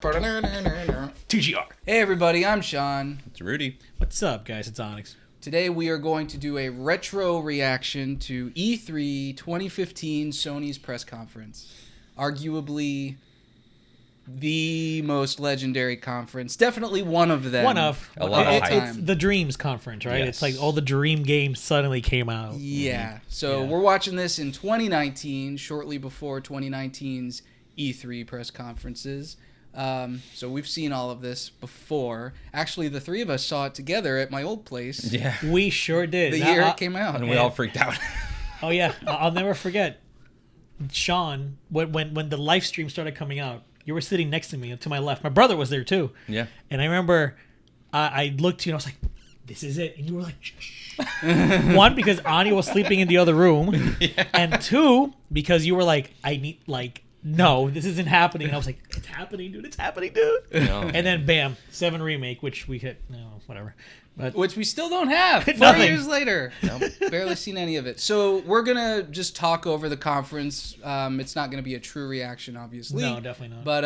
TGR. Hey everybody, I'm Sean. It's Rudy. What's up, guys? It's Onyx. Today we are going to do a retro reaction to E3 2015 Sony's press conference. Arguably the most legendary conference. Definitely one of them. A lot of hype. It's the Dreams conference, right? Yes. It's like all the Dream games suddenly came out. Yeah. So Yeah. we're watching this in 2019, shortly before 2019's E3 press conferences. So we've seen all of this before. Actually, the three of us saw it together at my old place. Yeah. We sure did. The Now, year it came out. And we all freaked out. Oh yeah, I'll never forget. Sean, when the live stream started coming out, you were sitting next to me, to my left. My brother was there too. Yeah. And I remember I looked to you and I was like, "This is it," and you were like, "Shh." One, because Ani was sleeping in the other room, and two, because you were like, "I need No, this isn't happening." And I was like, "It's happening, dude. It's happening, dude." No. And then, bam, 7 Remake, which we hit. No, whatever. But Which we still don't have. 4 Nothing. years later. Barely seen any of it. So we're going to just talk over the conference. It's not going to be a true reaction, obviously. No, definitely not. But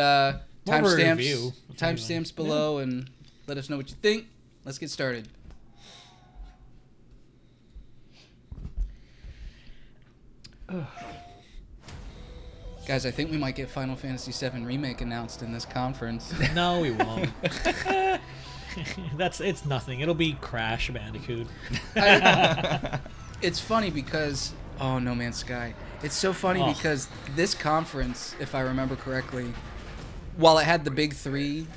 More of a timestamps review, timestamps below, and let us know what you think. Let's get started. Guys, I think we might get Final Fantasy VII Remake announced in this conference. no, we won't. It's nothing. It'll be Crash Bandicoot. It's funny because No Man's Sky. It's so funny because this conference, if I remember correctly, while it had the big three,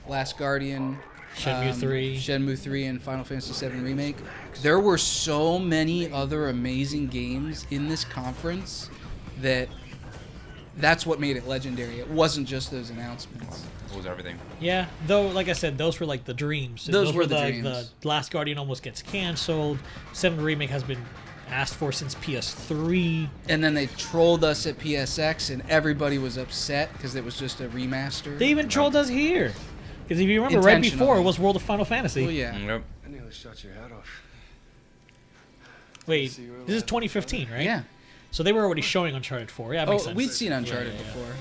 Last Guardian, Shenmue 3, and Final Fantasy VII Remake, there were so many other amazing games in this conference that's what made it legendary. It wasn't just those announcements. It was everything. Yeah, though, like I said, those were like the dreams. Those were the like dreams. The Last Guardian almost gets canceled. 7 Remake has been asked for since PS3. And then they trolled us at PSX, and everybody was upset because it was just a remaster. They even trolled us here. Because if you remember, right before Intentionally. it was World of Final Fantasy. Oh, yeah. Yep. I nearly shot your head off. Wait, this is 2015, right? Yeah. So they were already showing Uncharted 4. Yeah, that makes sense. We'd seen Uncharted Yeah. before.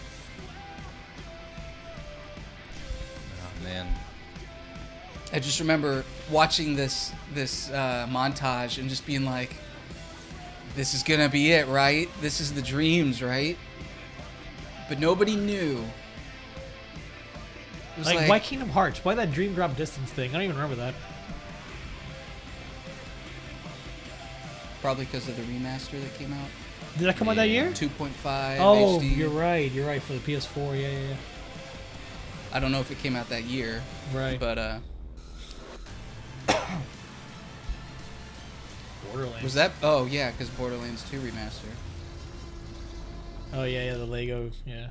Oh, man. I just remember watching this montage and just being like, this is going to be it, right? This is the dreams, right? But nobody knew. It was Like, why Kingdom Hearts? Why that Dream Drop Distance thing? I don't even remember that. Probably because of the remaster that came out. Did that come out that year? 2.5 Oh, HD. you're right. You're right, for the PS4. Yeah. I don't know if it came out that year, Right. but Borderlands. was that? Oh, yeah, because Borderlands 2 remaster. Oh, yeah, the Lego. Yeah.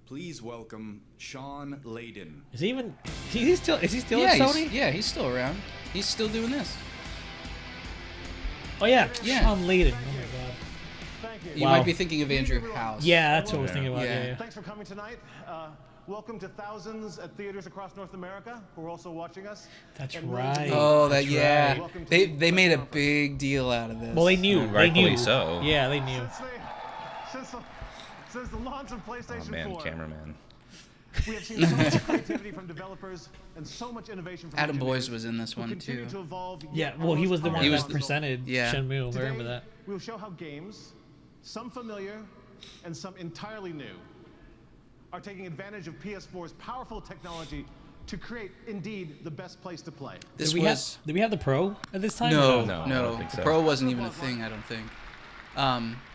Please welcome Sean Layden. Is he even? Is he still Yeah, at Sony? he's still around. He's still doing this. Oh yeah, Yeah. Sean Layden. Oh my god. Thank you. You Wow. might be thinking of Andrew House. Yeah, that's what I was thinking about. Yeah. Yeah. Thanks for coming tonight. Welcome to thousands at theaters across North America who are also watching us. That's And right. Oh, that That's yeah. right. They made a big deal out of this. Well, they knew. They Rightfully knew. so. Yeah, they knew. Since the launch of PlayStation Oh, man, 4, cameraman. we have seen so much creativity from developers and so much innovation from Adam engineers Boyes was in this who one continue too. to evolve Yeah. yet Well, he was the almost one that unrecognizable. presented Yeah. Shenmue. I Today, remember that. we will show how games, some familiar and some entirely new, are taking advantage of PS4's powerful technology to create, indeed, the best place to play. This Did we have the Pro at this time? no, or No, I no. don't think The so. Pro wasn't even a thing. I don't think.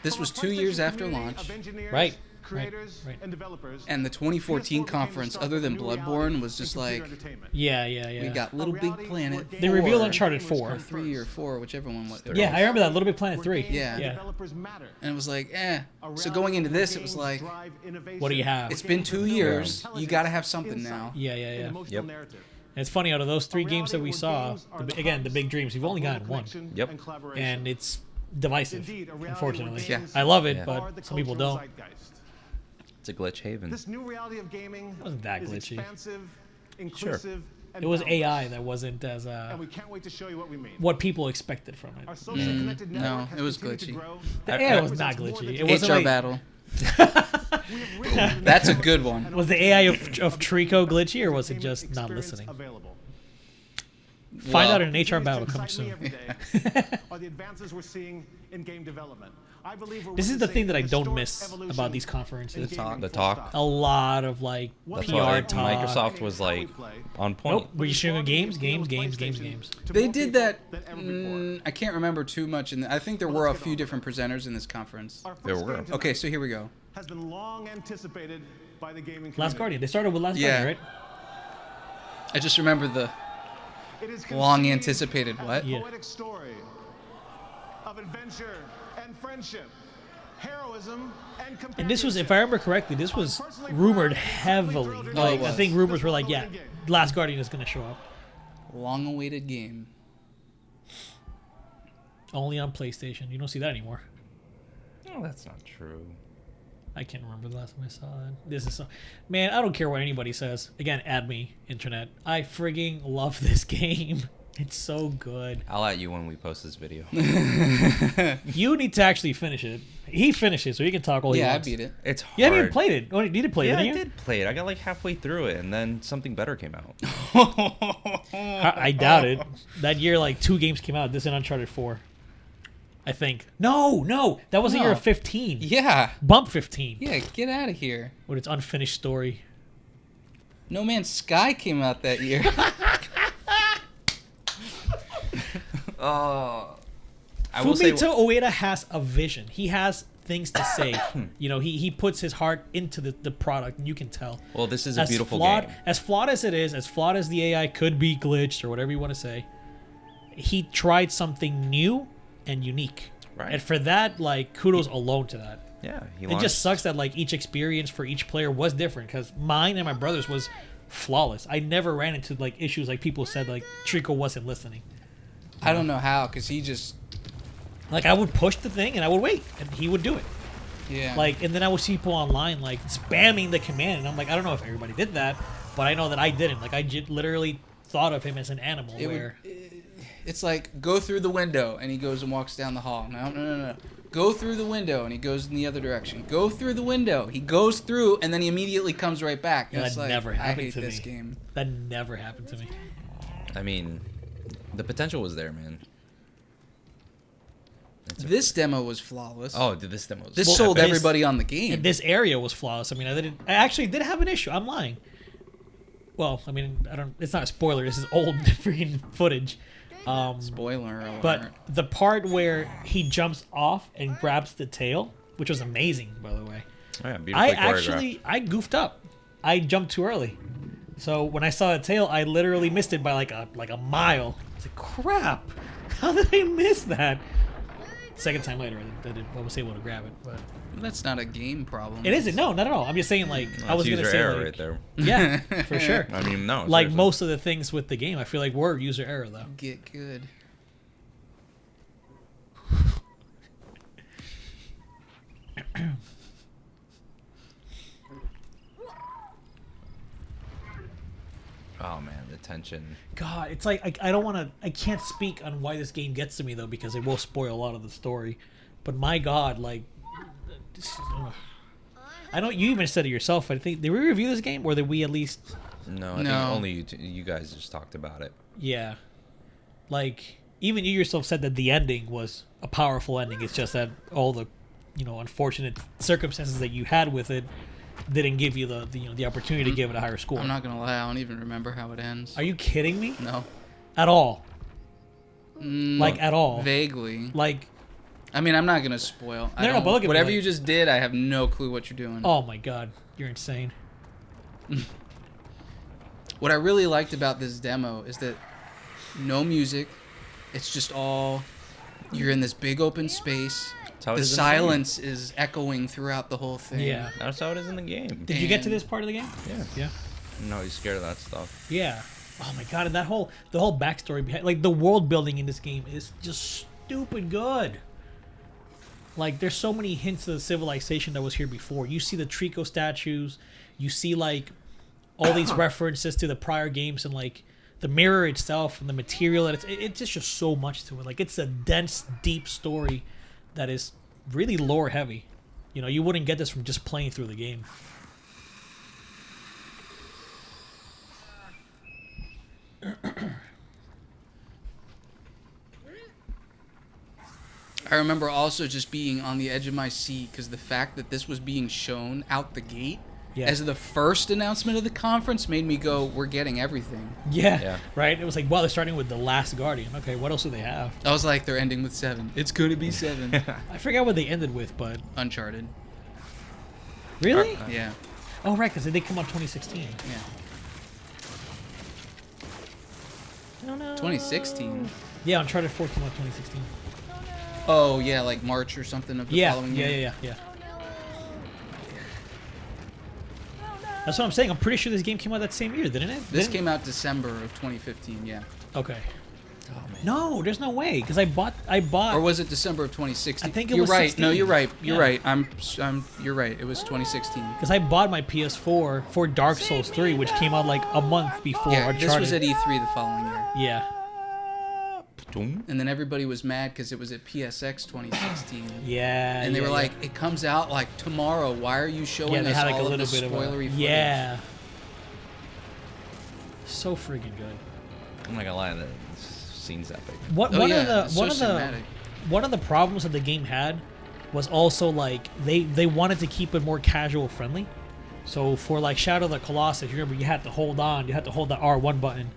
This From was a 2 years PlayStation after community launch, of engineers, Right. creators, Right. and developers. and the 2014 PS4 became the conference, start other of a than new reality Bloodborne, was in just computer like entertainment. Yeah. we got Little A Big reality Planet. where They revealed 4, Uncharted gamers 4. come or 3 or first. 4, whichever one was. Yeah, I remember that. Little Big Planet Where 3. games Yeah. and Yeah. developers matter. And it was like, A So going reality into where this, it was games like, drive innovation, What do you have? it's been 2 years. You got to have something insight, now. Yeah. and emotional Yep. narrative. And it's funny, out of those 3 games that we reality saw, where games are again, the hubs big dreams, we've of only global gotten one. connection Yep. and collaboration. And it's divisive, Indeed, a reality unfortunately. where games I love it, are but the some people cultural don't. zeitgeist. It's a glitch haven. This new reality of gaming wasn't that is glitchy. expansive, inclusive, and It was boundless. AI that wasn't as And we can't wait to show you what we mean. what people expected from Our it. socially connected no, network has it was continued to glitchy. grow. The I- AI I- was not Represents more glitchy. than It just wasn't HR like, battle. That's a good one. Was the AI of Trico glitchy, or was it just not listening? Available. Find out in an Continues HR to battle coming excite me soon. every day are the advances we're seeing in game development. I believe we're This is the witnessing thing that I a don't historic miss evolution about these in conferences. gaming, The full talk. stop. A lot of like That's PR why talk. Microsoft was like on point. Nope. Were you showing games? Games. They did that. Than ever before. I can't remember too much. I think there were a few different presenters in this conference. Our There first were. game tonight Okay, so here we go. has been long anticipated by the gaming community. Last Guardian. They started with Last Yeah. Guardian, right? I just remember the It is long conceived anticipated as what? a Yeah. poetic story of adventure and friendship, heroism and companionship. And this was, if I remember correctly, this was rumored heavily. Like, I think rumors were like, yeah, Last Guardian is going to show up. Long-awaited game. Only on PlayStation. You don't see that anymore. No, that's not true. I can't remember the last time I saw that. This is so... Man, I don't care what anybody says. Again, add me, internet. I frigging love this game. It's so good. I'll at you when we post this video. You need to actually finish it. He finished it, so he can talk all he Yeah, I wants. beat it. It's hard. You haven't even played it. Oh, you did play it, Yeah, I didn't you? did play it. I got like halfway through it, and then something better came out. I doubt it. That year, like, 2 games came out. This and Uncharted 4. I think. No. That was the year No. of 15. Yeah. Bump 15. Yeah, get out of here. With its unfinished story. No Man's Sky came out that year. I will say, Fumito Ueda has a vision. He has things to say. You know, he puts his heart into the product, and you can tell. well, this is a As beautiful flawed, game. As flawed as it is, as flawed as the AI could be glitched or whatever you want to say, he tried something new and unique. Right. And for that, like, kudos alone to that. Yeah, he It launched. just sucks that like each experience for each player was different, because mine and my brother's was flawless. I never ran into like issues like people said like Trico wasn't listening. I don't know how, because he just... Like I would push the thing and I would wait and he would do it. Yeah. Like, and then I would see people online like spamming the command, and I'm like, I don't know if everybody did that, but I know that I didn't. Like I literally thought of him as an animal. It's like, go through the window, and he goes and walks down the hall. No. Go through the window, and he goes in the other direction. Go through the window. He goes through, and then he immediately comes right back. Yeah, It's that like, never I happened hate to this me. game. That never happened to me. I mean, the potential was there, man. This demo was flawless. Oh, dude, this demo was This Well, sold this- everybody on the game. And this area was flawless. I mean, I actually did have an issue. I'm lying. Well, I mean, it's not a spoiler. This is old freaking footage. Spoiler alert. But the part where he jumps off and grabs the tail, which was amazing, by the way. Oh, yeah, beautifully choreographed. I goofed up. I jumped too early. So when I saw the tail, I literally missed it by like a mile. It's like, crap. How did I miss that? Second time later, I was able to grab it. But That's not a game problem. it isn't. No, not at all. I'm just saying, like, I was That's going to user say, error like, right there. yeah, for sure. I mean, no. Like seriously. most of the things with the game, I feel like were user error, though. Get good. Oh man, the tension. God, it's like I don't want to. I can't speak on why this game gets to me though, because it will spoil a lot of the story. But my God, like, I know you even said it yourself. I think did we review this game, or did we at least? No, I think No. only you guys just talked about it. Yeah, like even you yourself said that the ending was a powerful ending. It's just that all the, unfortunate circumstances that you had with it didn't give you the opportunity to give it a higher score. I'm not gonna lie, I don't even remember how it ends. Are you kidding me? No. At all? Mm, Like at all? Vaguely. Like, I mean, I'm not gonna spoil. I No, don't- but look at me, whatever like- you just did, I have no clue what you're doing. oh my God, you're insane. What I really liked about this demo is that no music. It's just all, you're in this big open space. That's how it The is in the game. silence is echoing throughout the whole thing. Yeah. That's how it is in the game. Did you get to And- this part of the game? Yeah. Yeah. No, he's scared of that stuff. Yeah. Oh my God, and the whole backstory behind, like, the world building in this game is just stupid good. Like, there's so many hints of the civilization that was here before. You see the Trico statues, you see like all these references to the prior games, and like the mirror itself and the material that it's just so much to it. Like, it's a dense, deep story that is really lore heavy. You know, you wouldn't get this from just playing through the game. I remember also just being on the edge of my seat because the fact that this was being shown out the gate as the first announcement of the conference made me go, we're getting everything. Yeah, right? It was like, well, they're starting with The Last Guardian. Okay, what else do they have? I was like, they're ending with 7. It's going to be 7. I forgot what they ended with, but... Uncharted. Really? Yeah. Oh, right, because they did come out 2016. Yeah. Oh, no. 2016? Yeah, Uncharted 4 came out 2016. Oh, yeah, like March or something of the following year. Yeah. That's what I'm saying. I'm pretty sure this game came out that same year, didn't it? This came out December of 2015, yeah. Okay. Oh, man. No, there's no way, because I bought. Or was it December of 2016? I think it you're was right. 16. No, you're right. You're Yeah. right. You're right. It was 2016. Because I bought my PS4 for Dark Souls 3, which came out like a month before Yeah, Uncharted. this was at E3 the following year. Yeah. And then everybody was mad because it was at PSX 2016. Yeah. And they were yeah. like, it comes out like tomorrow. Why are you showing Yeah, they us had like all a little of the bit of spoilery a... footage? Yeah. So freaking good. I'm not gonna lie, that scene's epic. One Oh, of yeah, the it's one so of the cinematic. one of the problems that the game had was also like they wanted to keep it more casual friendly. So for like Shadow of the Colossus, you remember you had to hold on, you had to hold the R1 button.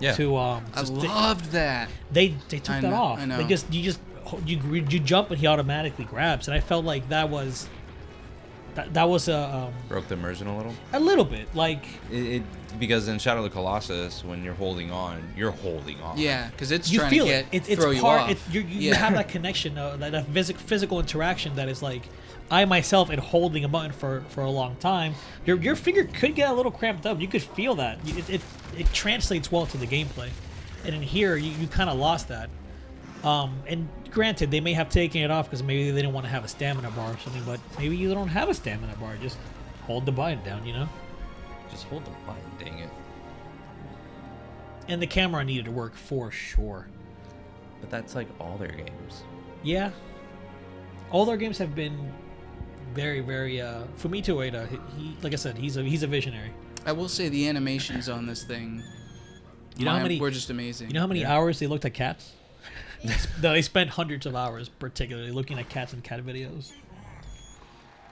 Yeah. To I loved that. They took that know, off. I know. You jump and he automatically grabs, and I felt like that was a Broke the immersion a little. little bit like Because in Shadow of the Colossus, when you're holding on, you're holding on. Yeah, because it's you trying feel to it. get It's throw you part. off. You have that connection, that physical interaction that is like, I myself am holding a button for a long time. Your finger could get a little cramped up. You could feel that. It translates well to the gameplay, and in here you kind of lost that. And granted, they may have taken it off because maybe they didn't want to have a stamina bar or something. But maybe you don't have a stamina bar. Just hold the button down, you know. Just hold the button, dang it. And the camera needed to work for sure. But that's like all their games. Yeah. All their games have been very, very. Fumito Ueda, he like I said, he's a visionary. I will say the animations on this thing, were just amazing. You know how many hours they looked at cats? No, they spent hundreds of hours, particularly looking at cats and cat videos.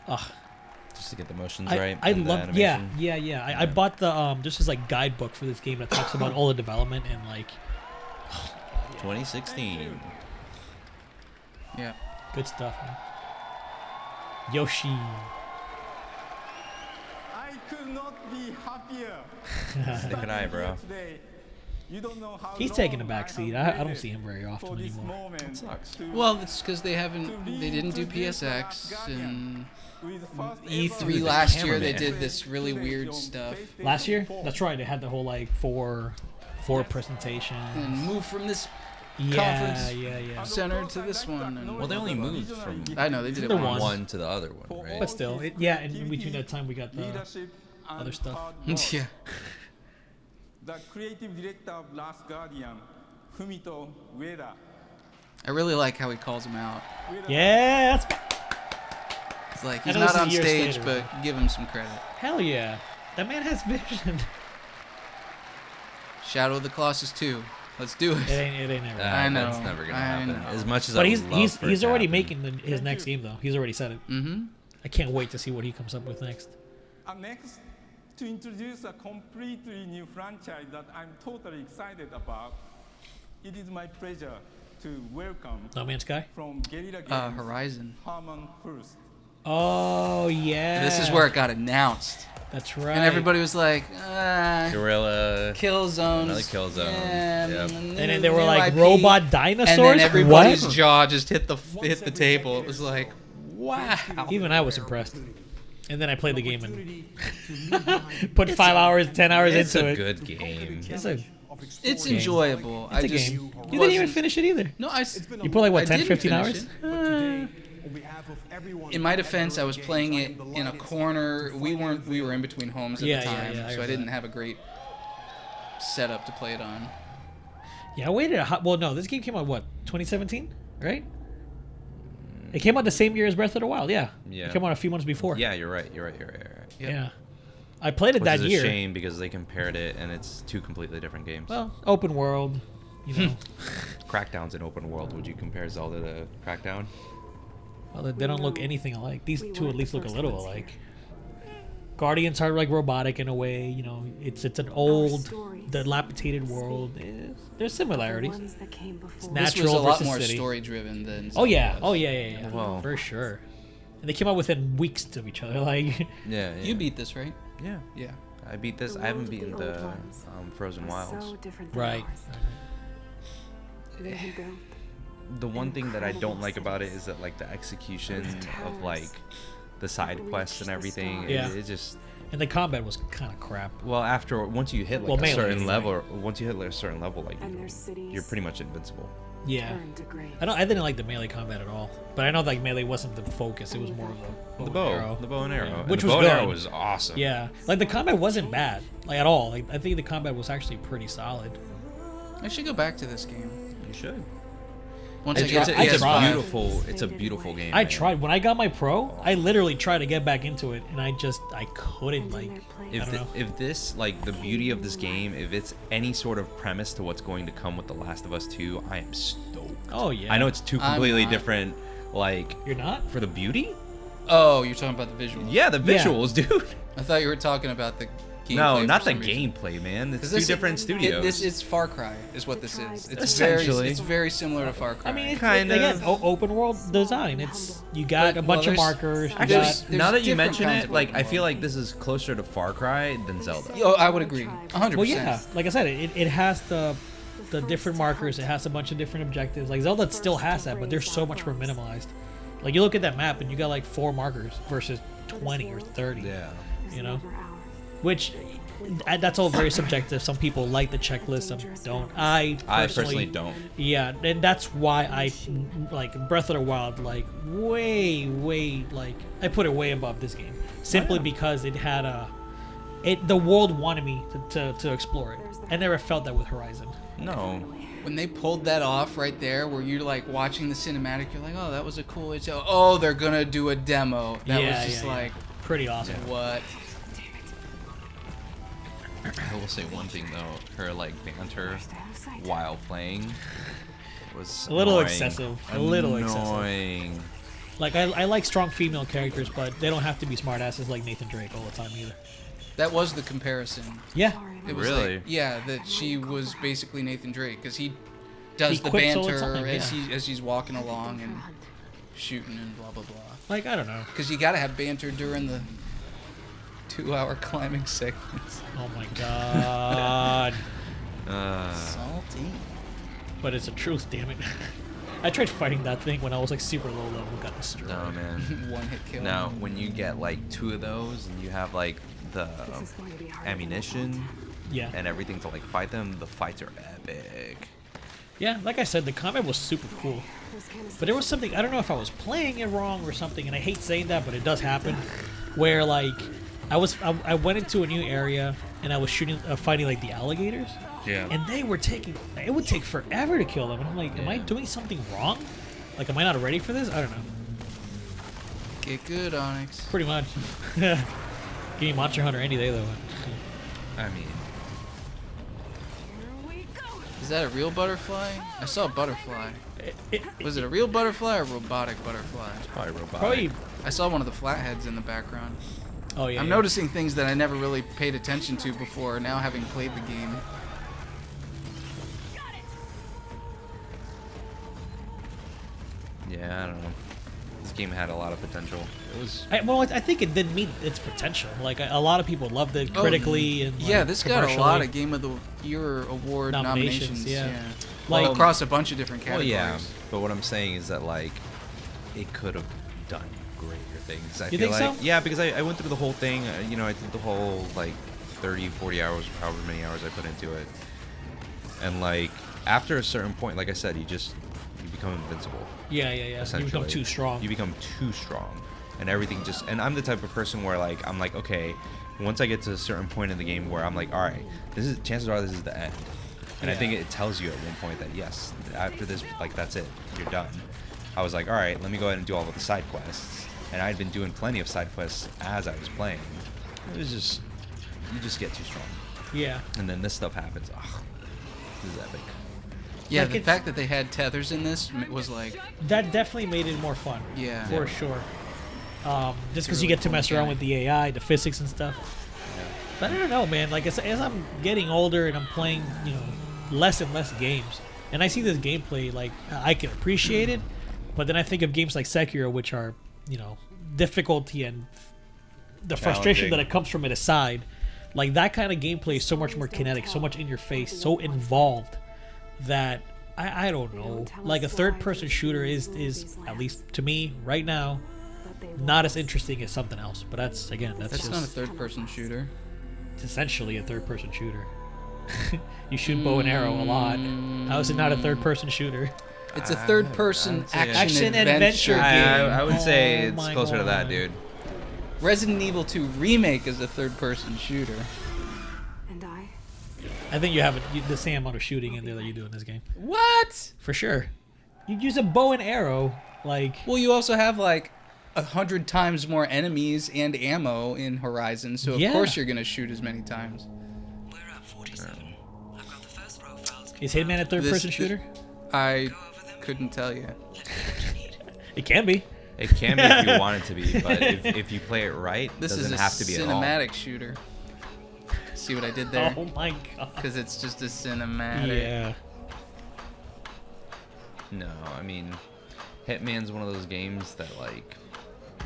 Ugh. Just to get the motions right. I and the love. Yeah. animation. I bought the there's this like guidebook for this game that talks about all the development and like. 2016. Yeah. Good stuff, man. Yoshi. I could not be happier. Stick an eye, bro. Today. You don't know how He's long taking a I back seat. have I don't waited see him very for often this anymore. moment sucks. to- Well, it's because they to didn't do reintroduce The PSX Last Guardian and with first E3 ever last year. They cameraman. did this really weird stuff Last year? That's right. They had the whole like four presentation. and move from this Yeah, conference yeah. center to this one. And Well, they only moved from I know they did it The once. one. one to the other one, right? But still, yeah. And in between that time, we got the leadership and other stuff. hard work. Yeah. The creative director of Last Guardian, Fumito Ueda. I really like how he calls him out. yeah. That's, It's like I he's know this not is on years stage, later. but give him some credit. hell yeah. That man has vision. Shadow of the Colossus 2. Let's do It it. ain't never. I know. That's never gonna I happen. know. As much as But I he's would love he's for it he's to already happen. making his next game though. He's already said it. Mm-hmm. I can't wait to see what he comes up with next. And next, to introduce a completely new franchise that I'm totally excited about, it is my pleasure to welcome No Man's Sky. from Guerrilla Games, Horizon. Herman Hurst. Oh yeah. This is where it got announced. That's right. And everybody was like, Gorilla. Killzones. Another Killzone. Yeah, Yep. And then they were new like IP. robot dinosaurs. And then everybody's What? jaw just hit the table. It was like, wow. Even I was impressed. And then I played the game and put 5 hours, 10 hours It's into a it. good game. It's enjoyable. It's a game. You didn't even finish it either. No, You put like what, I 10, didn't 15 finish hours? In my defense, I was playing it in a corner. We were in between homes at Yeah, the yeah, time, yeah, I so I remember didn't that. have a great setup to play it on. Yeah, I waited a hot. Well, no, this game came out what, 2017, right? It came out the same year as Breath of the Wild. Yeah. Yeah. It came out a few months before. Yeah, you're right. Yep. Yeah. I played it Which that is year. a shame because they compared it, and it's two completely different games. Well, open world, you know. Crackdown's an open world. Would you compare Zelda to Crackdown? Well, they don't look anything alike. These two at least look a little alike. Guardians are like robotic in a way. You know, it's an old, dilapidated world. There's similarities. It's natural This was a lot versus more city. story driven than. Oh yeah, Zelda oh was. yeah. Wow. For sure. And they came out within weeks of each other. Like, Yeah. You beat this, right? Yeah. Yeah. I beat this. I haven't beaten the Frozen Wilds. right. The one thing that I don't like about it is that like the execution of like the side quests and everything. Yeah. It just. And the combat was kind of crap. Well, once you hit like Well, a melee certain is level, like you're pretty much invincible. Yeah. I didn't like the melee combat at all. But I know like melee wasn't the focus. It was more of The bow and arrow, And which the was bow and good. arrow was awesome. Yeah, like the combat wasn't bad, like at all. Like I think the combat was actually pretty solid. I should go back to this game. You should. Once It's, I get it's, to a PS5. beautiful. It's a beautiful game. I man. tried when I got my pro. I literally tried to get back into it, and I couldn't. Like, I don't know. If this like the beauty of this game, if it's any sort of premise to what's going to come with The Last of Us 2, I am stoked. Oh yeah. I know it's two I'm completely not. different. Like You're not. for the beauty. Oh, you're talking about the visuals. Yeah, the Yeah. visuals, dude. I thought you were talking about the gameplay. No, for not the some reason. gameplay, man. It's 'Cause two this- different studios. This is Far Cry, is what this is. It's Essentially. it's very similar to Far Cry. I mean, it's Kind of. again open world design. It's you got But, a bunch well, of there's- markers. You Actually, got, there's now that you different mention kinds it, of like open I feel world. like this is closer to Far Cry than Zelda. Oh, I would agree. 100%. well, yeah. Like I said, it has the different markers. It has a bunch of different objectives. Like Zelda still has that, but there's so much more minimalized. Like you look at that map and you got like 4 markers versus 20 or 30. Yeah. You know, which that's all very subjective. Some people like the checklist, some don't. I personally don't. Yeah, and that's why I like Breath of the Wild like way like I put it way above this game simply because it had the world wanted me to explore it. I never felt that with Horizon. No. When they pulled that off right there, where you're like watching the cinematic, you're like, oh, that was a cool HL. Oh, they're gonna do a demo. That was just like, pretty awesome. what? I will say one thing though, her like banter while playing was A little annoying. excessive. A little excessive. Annoying. Like I like strong female characters, but they don't have to be smartasses like Nathan Drake all the time either. That was the comparison. Yeah. It was Really? like, yeah, that she was basically Nathan Drake because he does He the quips all the banter time, as he's walking along and shooting and blah blah blah. Like I don't know. Because you gotta have banter during the 2-hour climbing segments. Oh my god. Salty. But it's a truth, damn it. I tried fighting that thing when I was like super low level, got destroyed. No man. One hit kill. Now when you get like 2 of those and you have like the ammunition Yeah. and everything to like fight them, the fights are epic. Yeah, like I said, the combat was super cool. But there was something, I don't know if I was playing it wrong or something, and I hate saying that, but it does happen, where like I went into a new area and I was fighting like the alligators. Yeah. And they were it would take forever to kill them. And I'm like, am I Yeah. doing something wrong? Like, am I not ready for this? I don't know. Get good, Onyx. Pretty much. Give me Monster Hunter any day, though. I mean, Is that a real butterfly? I saw a butterfly. Was it a real butterfly or a robotic butterfly? probably robotic. Probably. I saw one of the flatheads in the background. Oh, yeah. I'm yeah. noticing things that I never really paid attention to before, now having played the game. Yeah, I don't know. This game had a lot of potential. It was. I think it didn't meet its potential. Like, a lot of people loved it critically and like, Yeah, this got a lot commercially. of Game of the Year award Nominations, nominations. yeah. Like Like- across a bunch of different Well, categories. yeah, but what I'm saying is that like, it could have done greater things. I You feel think like, so? yeah, because I went through the whole thing. You know, I did the whole like 30, 40 hours, however many hours I put into it, and like after a certain point, like I said, you become invincible. Yeah. You Essentially, become too strong. You become too strong, and everything just. And I'm the type of person where like I'm like, okay, once I get to a certain point in the game where I'm like, all right, chances are this is the end. And I think Yeah. it tells you at one point that yes, after this, like that's it, you're done. I was like, all right, let me go ahead and do all of the side quests. And I'd been doing plenty of side quests as I was playing. It was just, you just get too strong. Yeah. And then this stuff happens. Oh, this is epic. Yeah, Like, the fact that they had tethers in this was like... That definitely made it more fun. Yeah. For sure. Just because really you get to cool mess around mechanic. with the AI, the physics and stuff. But I don't know, man. Like, as I'm getting older and I'm playing, you know, less and less games, and I see this gameplay, like, I can appreciate it, but then I think of games like Sekiro, which are, you know, difficulty and the frustration that it comes from it aside. Like, that kind of gameplay is so much more kinetic, so much in your face, so involved that I don't know. Like, a third-person shooter is, at least to me, right now, not as interesting as something else. But that's That's not a third-person shooter. It's essentially a third-person shooter. You shoot bow and arrow a lot. How is it not a third-person shooter? It's a third-person action adventure game. I would say Oh it's my closer to that, God. dude. Resident Evil 2 Remake is a third-person shooter. I think you have the same amount of shooting in there that you do in this game. What? For sure. You use a bow and arrow, like... Well, you also have like 100 times more enemies and ammo in Horizon, so of Yeah. course you're gonna shoot as many times. Is Hitman a third-person shooter? I couldn't tell you. It can be. It can be if you want it to be, but if you play it right, it This doesn't is a have to be at all. cinematic shooter. See what I did there? Oh my god. Because it's just a cinematic. Yeah. No, I mean, Hitman's one of those games that like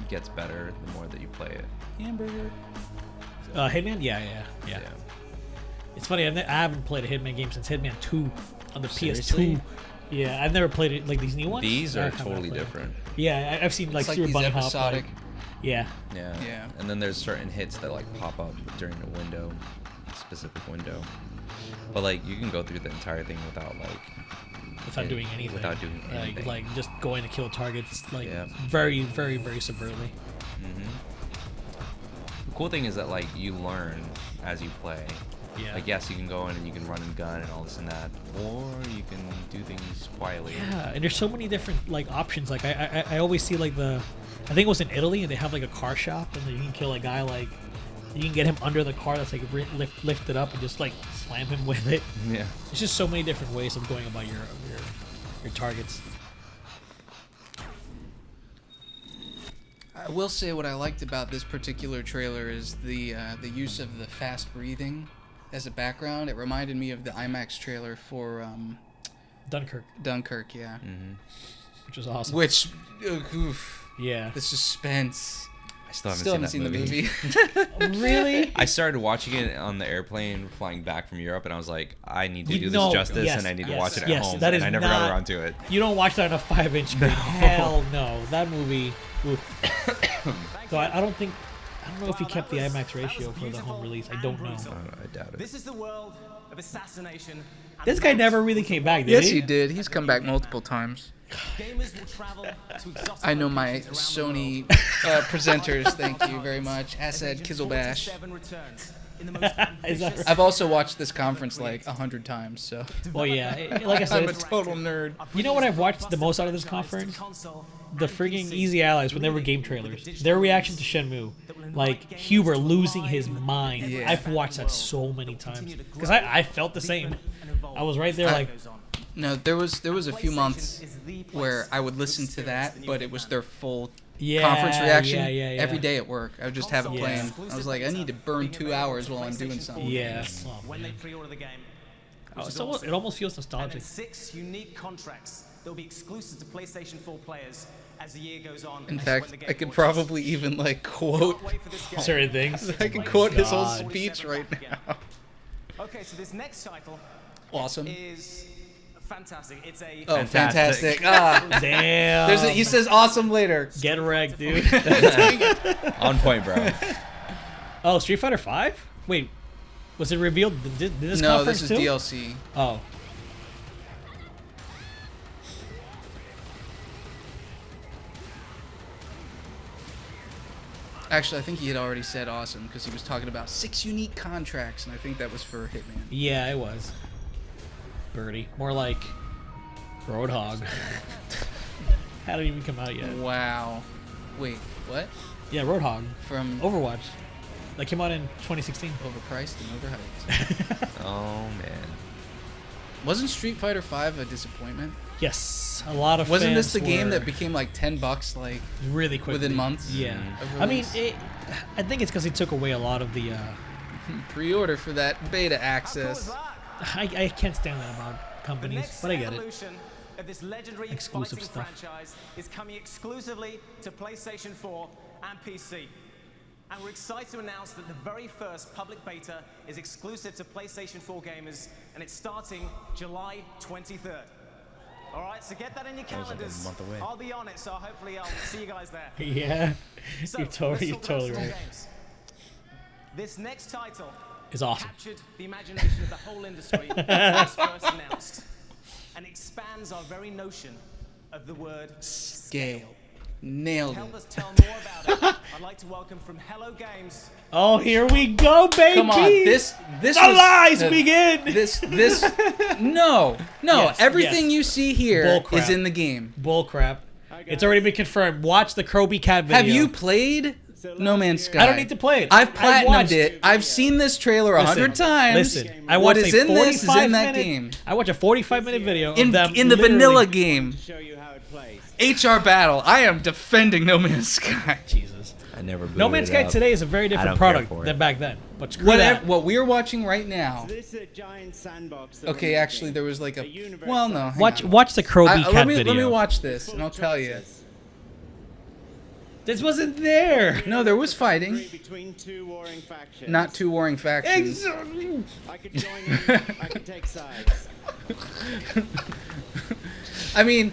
gets better the more that you play it. Hamburger. Hitman? Yeah. It's funny, I haven't played a Hitman game since Hitman 2 on the Seriously? PS2. Yeah, I've never played it, like these new ones. These I are haven't totally played it. different. Yeah, I've seen like It's like Super these Bunny Hop. episodic. Like, yeah. Yeah. And then there's certain hits that like pop up during the window, specific window. But like you can go through the entire thing without like Without doing anything. Without doing anything. Like just going to kill targets, like Yeah. very, very, very subvertly. The cool thing is that like you learn as you play. Yeah. Like yes, you can go in and you can run and gun and all this and that, or you can do things quietly. Yeah, and there's so many different like options. Like I always see like I think it was in Italy, and they have like a car shop, and then you can kill a guy like you can get him under the car that's like lifted up and just like slam him with it. Yeah. It's just so many different ways of going about your targets. I will say what I liked about this particular trailer is the use of the fast breathing as a background. It reminded me of the IMAX trailer for Dunkirk, yeah. Which was awesome. Which, oof, yeah. the suspense. I still haven't Still seen haven't that seen movie. the movie. Really? I started watching it on the airplane flying back from Europe, and I was like, I need to do No, this justice, yes, and I need to yes, watch it at yes, home. that And is I never got not- around to it. You don't watch that on a 5-inch screen. Hell no. That movie. So I don't know if he kept the IMAX ratio for the home release. I don't know. I doubt it. This is the world of assassination. This guy never really came back, did Yes, he? he did. He's come back multiple times. Gamers will travel to exotic I know my locations around the Sony world. presenters. Thank you very much. Asad Kizelbash. 47 returns in the most Is that ambitious- I've also watched this conference like 100 times, so Well, yeah. Like I said, I'm a it's- total nerd. you know what I've watched the most out of this conference? The friggin' Easy Allies when they were game trailers. Their reaction to Shenmue. Like, Huber losing his mind. Yeah. I've watched that so many times. Because I felt the same. I was right there like, No, there was a few months where I would listen to that, but it was their full yeah, conference reaction yeah. every day at work. I would just have it Yeah. playing. I was like, I need to burn 2 hours while I'm doing something. Yeah. Oh, When they man. pre-order the game. Oh, which is so awesome. it almost feels And nostalgic. then 6 unique contracts that will be exclusive to PlayStation 4 players as the year goes on. In and fact, when the game I could launches. probably even like quote. Can't wait for this game. Certain things. I can quote his whole God. speech right now. Okay, so this next title Awesome. is fantastic. It's a Oh, Fantastic. fantastic! Ah, Damn. he says awesome later. Get wrecked, dude. On point, bro. Oh, Street Fighter 5? Wait, was it revealed? Did this No, conference this is too? DLC. Oh. Actually, I think he had already said awesome because he was talking about 6 unique contracts, and I think that was for Hitman. Yeah, it was. Birdie. More like Roadhog. Hadn't even come out yet. Wow. Wait, what? Yeah, Roadhog From Overwatch. That came out in 2016. overpriced and overhyped. Oh man. Wasn't Street Fighter V a disappointment? Yes, a lot of Wasn't fans this the game were that became like $10 like really quickly within months? Yeah, of I mean, release? I think it's because he took away a lot of the. Pre-order for that beta How cool is access. that? I can't stand that about The companies, next but I get it. evolution of this legendary Exclusive fighting stuff. franchise is coming exclusively to PlayStation 4 and PC. And we're excited to announce that the very first public beta is exclusive to PlayStation 4 gamers, and it's starting July 23rd. All right, so get that in your was like a calendars. month away. I'll be on it, so hopefully I'll see you guys there. Yeah, So, you're let's talk about totally small right. games. This next title It's awesome. captured the imagination of the whole industry when it was first announced, and expands our very notion of the word Scale. Nailed To help it. us tell more about it, I'd like to welcome from Hello Games. Oh, here we go, baby! Come on, this the was lies begin. This no. Yes, Everything yes. you see here Bullcrap. is in the game. Bull crap. It's already been confirmed. Watch the Kroby Cat video. Have you played No Man's Sky? I don't need to play it. I've I platinumed watched- it. I've seen this trailer 100 times. Listen, I What watched is a in this is 45 in that minute, game. I watched a 45-minute video In of them the literally- vanilla game. Show you how it plays. HR Battle. I am defending No Man's Sky. Jesus. I never. No Man's Sky today is a very different don't care product for it. than back then. But screw Whatever. that. What we're watching right now. This is a giant sandbox. that Okay, we're actually, making. there was like A a. universe Well, no. size. hang Watch on. watch the Kroby Cat let me video. watch this, and Full I'll tell you. choices. This wasn't there. No, there was fighting. Between two warring factions. Not two warring factions. I could join in. I could take sides. I mean,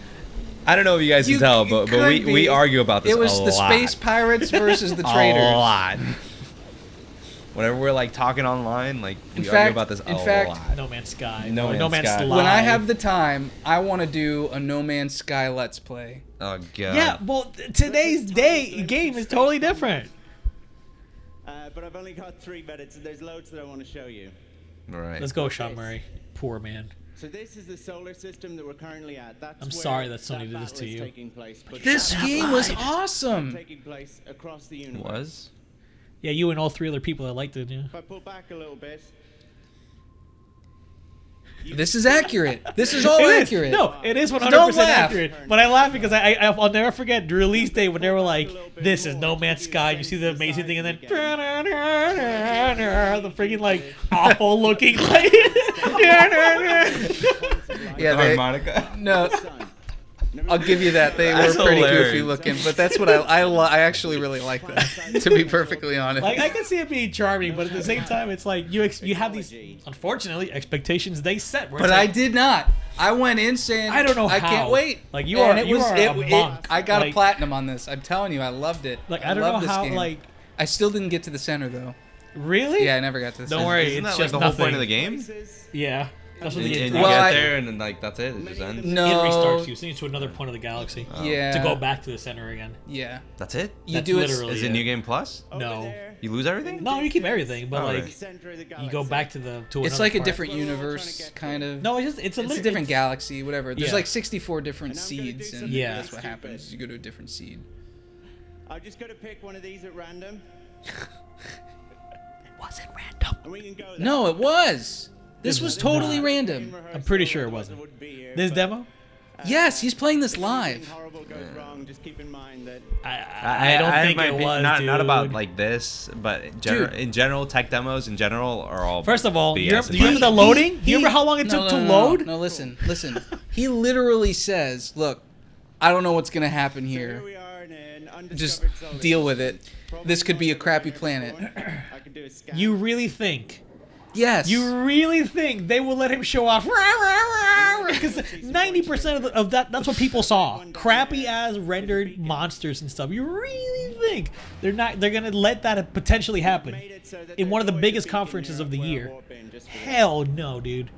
I don't know if you guys You- can tell, it but could we be. argue about this it was a the lot. space pirates versus the A traders. lot. Whenever we're like talking online, like we In argue fact- about this in a fact, lot. No Man's Sky. No Or Man's Sky. Sky. When I have the time, I want to do a No Man's Sky Let's Play. Oh god. Yeah, well, today's game is totally different. But I've only got 3 minutes, and there's loads that I want to show you. All right. Let's go, Sean Murray. Poor man. So this is the solar system that we're currently at. That's I'm where sorry that Sony did this battle to is you. taking place, but This that game was battle awesome. is taking place across the universe. Was? Yeah, you and all 3 other people that liked it. Yeah. If I pull back a little bit. This is accurate. This is all It is. accurate. No, it is 100% Don't laugh. accurate. But I laugh because I'll never forget the release day when they were like, "This is No Man's Sky." You see the amazing thing, and then the freaking like awful looking like. Yeah, The they, harmonica. no, I'll give you that. They That's were pretty hilarious. goofy looking, but that's what I actually really like that. To be perfectly honest. Like I can see it being charming, but at the same time, it's like you have these unfortunately expectations they set. Where But it's I like, did not. I went in saying I don't know I how. can't wait. Like, you And are- you are a monk. I got Like- a platinum on this. I'm telling you, I loved it. Like I don't know love this how. game. Like I still didn't get to the center though. really? Yeah, I never got to the Don't center. worry, Isn't it's that like just the whole nothing. point of the game? Yeah, that's what And, the and game. you Well, get I- there, and then like that's it. It just ends. No. It restarts you. So you to another point of the galaxy Yeah. to go back to the center again. Yeah. That's it. You That's do it. literally Is it it. New Game Plus? No, You lose everything? no, you keep everything, but Oh, like right. Center of the you go galaxy. back to the to It's another like a part. different We're all trying to universe, get kind of. No, it's It's a different galaxy, whatever. There's Yeah. like 64 different And I'm gonna do seeds, and something Yeah. that's what stupid. happens. You go to a different seed. I'm just going to pick one of these at random, Was it random? and we can go there. No, it was. This was totally not. random. I'm pretty sure it wasn't. This demo? Yes, he's playing this live. Horrible goes wrong. Just keep in mind that I don't have think my it opinion, was. not about dude. like this, but Dude. in general, tech demos in general are all. First of all, do you BS. remember the loading? Do you remember how long it No, took no, to no, load? No, listen. He literally says, "Look, I don't know what's gonna happen here here. we are in an undiscovered Just solar deal with system. it. Probably This could be a one crappy I've planet." never been before. I could do a scan. You really think? Yes. You really think they will let him show off? Because 90% of that's what people saw. Crappy ass rendered monsters and stuff. You really think they're gonna let that potentially happen Made it so that in one of the there's biggest always a peak in conferences of the Europe where year? I warp in just for this. Hell no, dude.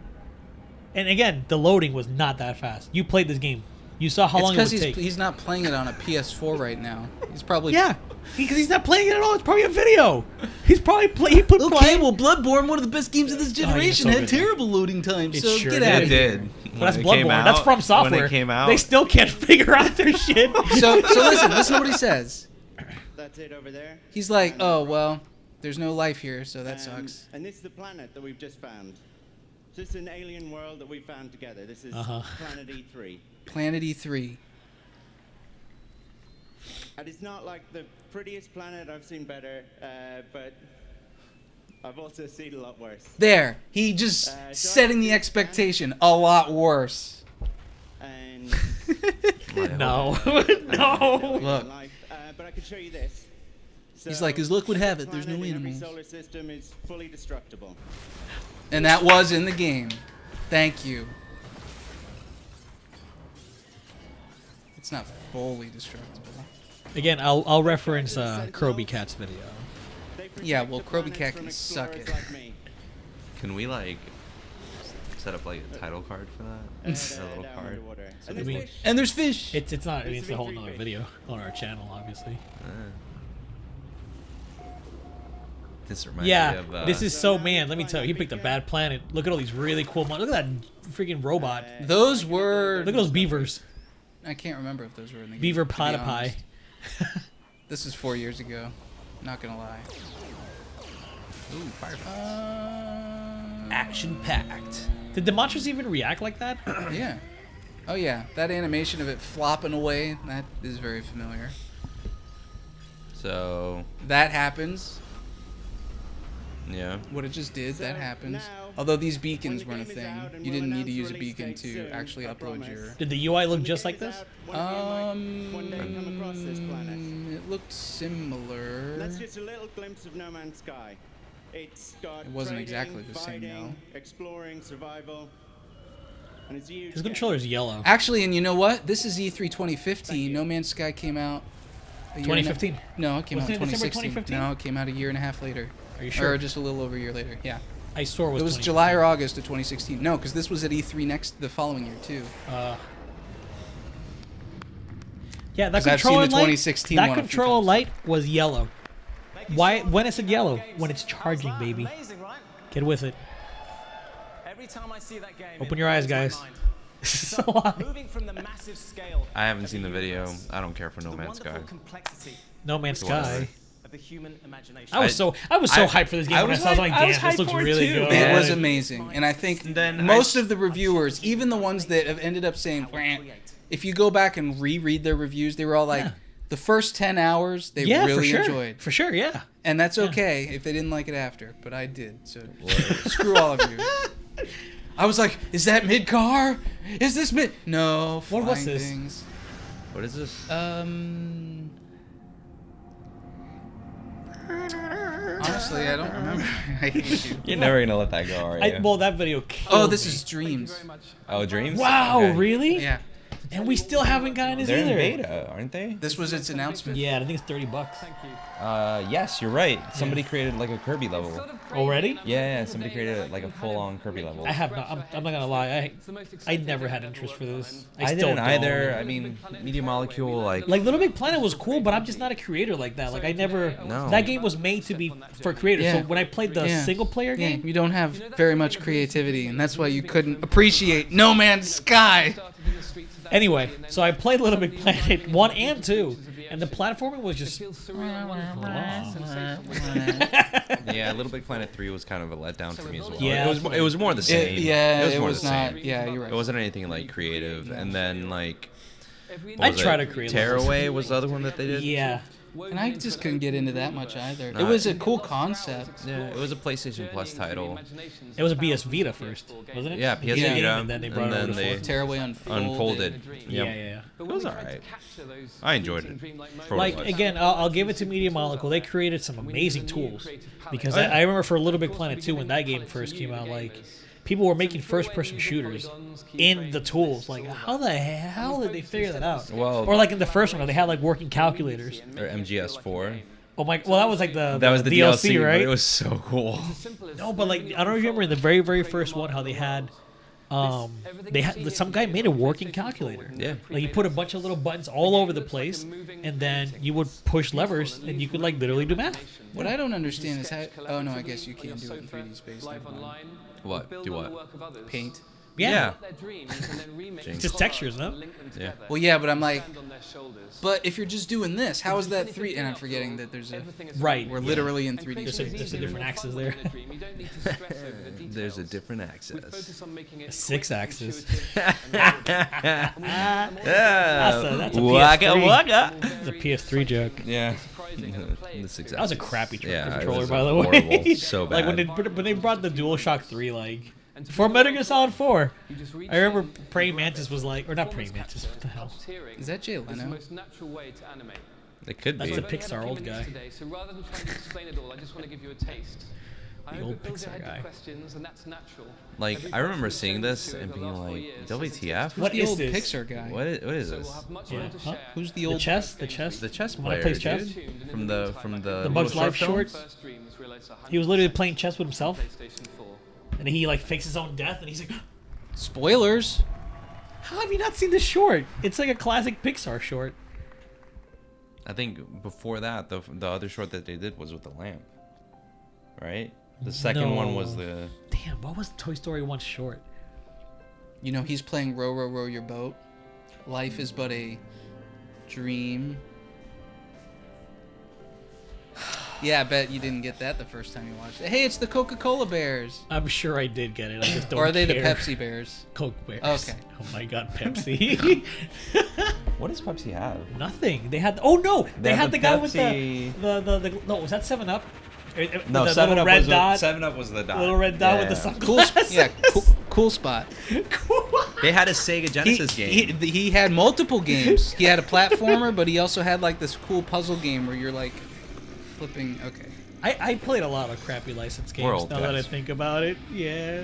And again, the loading was not that fast. You played this game. You saw how It's long it because would take. he's not playing it on a PS4 right now. He's probably Yeah, because he's not playing it at all. It's probably a video. He's probably he put Okay, well, Bloodborne, one of the best games of this yeah, generation, so had good. terrible loading times. It So sure get did. out It of here. did. But that's When it came Bloodborne. That's out- From Software. When it came out, They still can't figure out their shit. So listen to what he says. That's it over there. He's like, oh, well, there's no life here, so that sucks. And this is the planet that we've just found. So this is an alien world that we found together. This is Planet E3. Planet E3. And it's not like the prettiest planet. I've seen better, but I've also seen a lot worse. There. He just setting the expectation a lot worse. And No. No. Look. but I could show you this. He's like, as luck would have it, the there's no planet in every animals. solar system is fully destructible. And that was in the game. Thank you. It's not fully destructible. Again, I'll reference Kroby Cat's video. Yeah, well, Kroby Cat can suck it. can we like set up like a title card for that? A little card. I mean, And there's fish. it's not. I mean, it's a whole nother video on our channel, obviously. This reminds Yeah, me of. this is so man. Let me tell you, he picked a bad planet. Look at all these really cool. Look at that freaking robot. Those were. Look at those beavers. I can't remember if those were in the game. Beaver to be platypi. honest. This is 4 years ago. Not gonna lie. Ooh, Firewatch. Action packed. Did the monsters even react like that? Yeah. Oh yeah, that animation of it flopping away, that is very familiar. So That happens. yeah. What it just did, that So happens. now, Although these beacons when the weren't a game is thing. out and You we'll didn't need to announce use a release beacon date to soon, actually I upload promise. your... Did the UI look When the just game like is this? out, one day you might one day come across this planet. It looked similar. That's just a little glimpse of No Man's Sky. It's got It wasn't trading, exactly the same, fighting, no. exploring, survival, and it's a huge His game. controller's yellow. Actually, and you know what? This is E3 2015. No Man's Sky came out... a year and a- 2015. No, it came out Wasn't in it December 2016. 2015? No, it came out a year and a half later. Are you sure? Or just a little over a year later. Yeah. I swore It was 2015. July or August of 2016. No, because this was at E3 the following year too. Yeah, that 'Cause I've seen controller the light. 2016 That one a few controller times. light was yellow. Why? When is it yellow? When it's charging, baby. Amazing, right? Get with it. Every time I see that game, Open it your eyes, blows my guys. mind. So why? Moving from the massive scale I haven't of seen the video. universe I don't care for to No the Man's Sky. wonderful complexity No Man's Whatever. Sky. of the human imagination. I was so hyped for this game I when I was saw it. I was hyped- like, I was damn, this hyped looks for it really too, good. man. It was amazing, and I think Then most of the reviewers, even the ones that have ended up saying, "Wah," if you go back and reread their reviews, they were all like, Yeah. the first 10 hours they Yeah, for really sure. enjoyed, For sure, yeah. and that's okay if they didn't like it after, but I did. So screw all of you. I was like, is that mid car? Is this mid? No. What was flying this? Things. What is this? Honestly, I don't remember. I hate you. You're never gonna let that go, are you? Well, that video. Oh, killed this me. is Dreams. Oh, Dreams. Wow, Okay. really? Yeah. And we still haven't gotten this They're either. in beta, aren't they? This was its announcement. Yeah, I think it's $30. Yes, you're right. Somebody created like a Kirby level. Already? Yeah, somebody created like a full-on Kirby level. I have not. I'm not gonna lie. I never had interest for this. I still didn't don't. either. I mean, Media Molecule, like Little Big Planet was cool, but I'm just not a creator like that. Like I never. No. That game was made to be for creators. Yeah. So when I played the Yeah. single player Yeah, game, you don't have very much creativity, and that's why you couldn't appreciate No Man's Sky. anyway, so I played Little Big Planet 1 and 2, and the platforming was just. yeah, Little Big Planet 3 was kind of a letdown for me as well. Yeah. it was more the same. It more was the not. same. Yeah, you're right. It wasn't anything like creative, and then like. what I was tried it? to create Tearaway was the other one that they did. Yeah. And I just couldn't get into that much either. It Nah. was a cool concept. Yeah, it was a PlayStation Plus title. It was a PS Vita first, wasn't it? Yeah, PS Yeah. Vita, And then they brought it over to they fourth. Tearaway Unfolded. unfolded. Yeah, Yep. yeah. It was alright. I enjoyed it. For what it Like was. again, I'll give it to Media Molecule. They created some amazing tools because I remember for Little Big Planet 2 when that game first came out, like people were making first-person shooters in the tools. Like, how the hell did they figure that out? Well- or like in the first one, they had like working calculators. Or MGS4. Oh my! Well, that was like the That was the DLC, right? but it was so cool. No, but like I don't remember in the very first one how they had some guy made a working calculator. Yeah. Like you put a bunch of little buttons all over the place, and then you would push levers, and you could like literally do math. What I don't understand is how. Oh no, I guess you can do it in 3D space. Never mind. What? Do what? Paint. Yeah. Yeah. It's just textures, no? Yeah. Well, yeah, but I'm like, but if you're just doing this, how is that 3? And I'm forgetting that there's a Right. we're literally in 3D. There's a different axis there. There's a different access. A 6 axis. Yeah. That's a Waka PS3. waka. It's a PS3 joke. Yeah. That was a crappy controller, it was by the way. horrible. So bad. Like when they brought the DualShock 3, like for Metal Gear Solid 4, I remember Praying Mantis was like, or not Praying Mantis, what the hell? Is that Jay Leno? It could That's be. the Pixar old guy. So rather than trying to explain it all, I just want to give you a taste. The old Pixar guy. Questions, and that's natural. Like, I remember seeing this and being like, WTF? What the is old this? Pixar guy? What is this? Yeah. Huh? Who's the The old chess? The chess Wanna player, play dude. chess? From the Bugs little Life short short? film? He was literally playing chess with himself, and he like fakes his own death, and he's like, Spoilers. "How have you not seen this short? It's like a classic Pixar short." I think before that, the other short that they did was with the lamp, right? The second one was the. Damn, what was Toy Story 1 short? You know, he's playing Row, Row, Row Your Boat. Life is but a dream. Yeah, I bet you didn't get that the first time you watched it. Hey, it's the Coca-Cola Bears. I'm sure I did get it. I just don't. Or are they care. the Pepsi Bears? Coke Bears. Okay. Oh my God, Pepsi. What does Pepsi have? Nothing. They had. Oh no, they had the the guy with Pepsi- the. No, was that 7-Up? No, the 7 little Up red was dot. 7 Up was the dot. Little red dot with the Cool, sunglasses. yeah, cool spot. They had a Sega Genesis game. He had multiple games. He had a platformer, but he also had like this cool puzzle game where you're like flipping. Okay. I played a lot of crappy licensed games. World, now that I guys. think about it, yeah.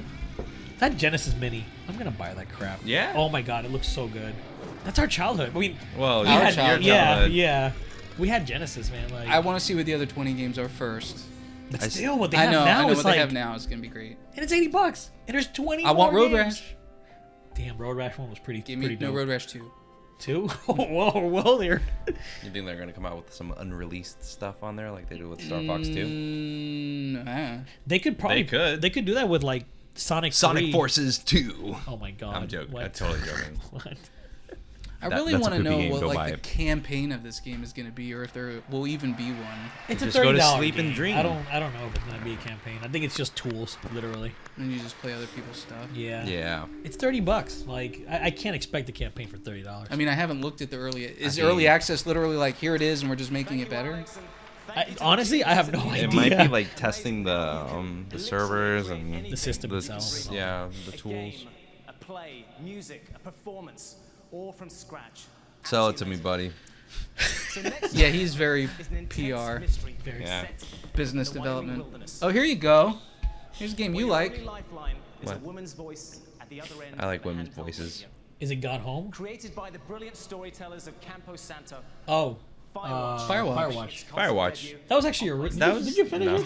That Genesis Mini, I'm gonna buy that crap. Yeah? Oh my God, it looks so good. That's our childhood. I mean, Well, we your had, childhood. yeah. We had Genesis, man. Like, I want to see what the other 20 games are first. but still, what they I have know now is what like, they have now is gonna be great. and it's $80, and there's 20. I want more Road games. Rash. Damn, Road Rash 1 was pretty. Give me pretty no dope. Road Rash 2. 2? Whoa, well there. You think they're gonna come out with some unreleased stuff on there like they do with Star Fox 2? They could probably. They could do that with like Sonic 3. Forces 2. Oh my God. I'm joking. I'm What? totally joking. What? I really that's a want to poopy know game, what go buy like the it. campaign of this game is going to be, or if there will even be one. It's Just a $30 go to sleep game. and dream. I don't know if it's gonna be a campaign. I think it's just tools, literally. And you just play other people's stuff. Yeah. Yeah. It's $30. Like I can't expect a campaign for $30. I mean, I haven't looked at the early. Is mean- early access literally like here it is and we're just making it better? Honestly, I have no idea. It might be like testing the servers and The system itself. Yeah, the A tools. game, a play, music, a performance, all from scratch. Sell it to me, buddy. So next Yeah, he's very is an intense PR, mystery Very Yeah. set business in the Wyoming development. wilderness. Oh, here you go. Here's a game Where you your like. only lifeline is What? a woman's voice at the other end I like of a women's handheld voices. radio. Is it Got Home? Created by the brilliant storytellers of Campo Santo, Oh. Firewatch. Firewatch. Firewatch. That was actually your. That was- Did you finish no. it?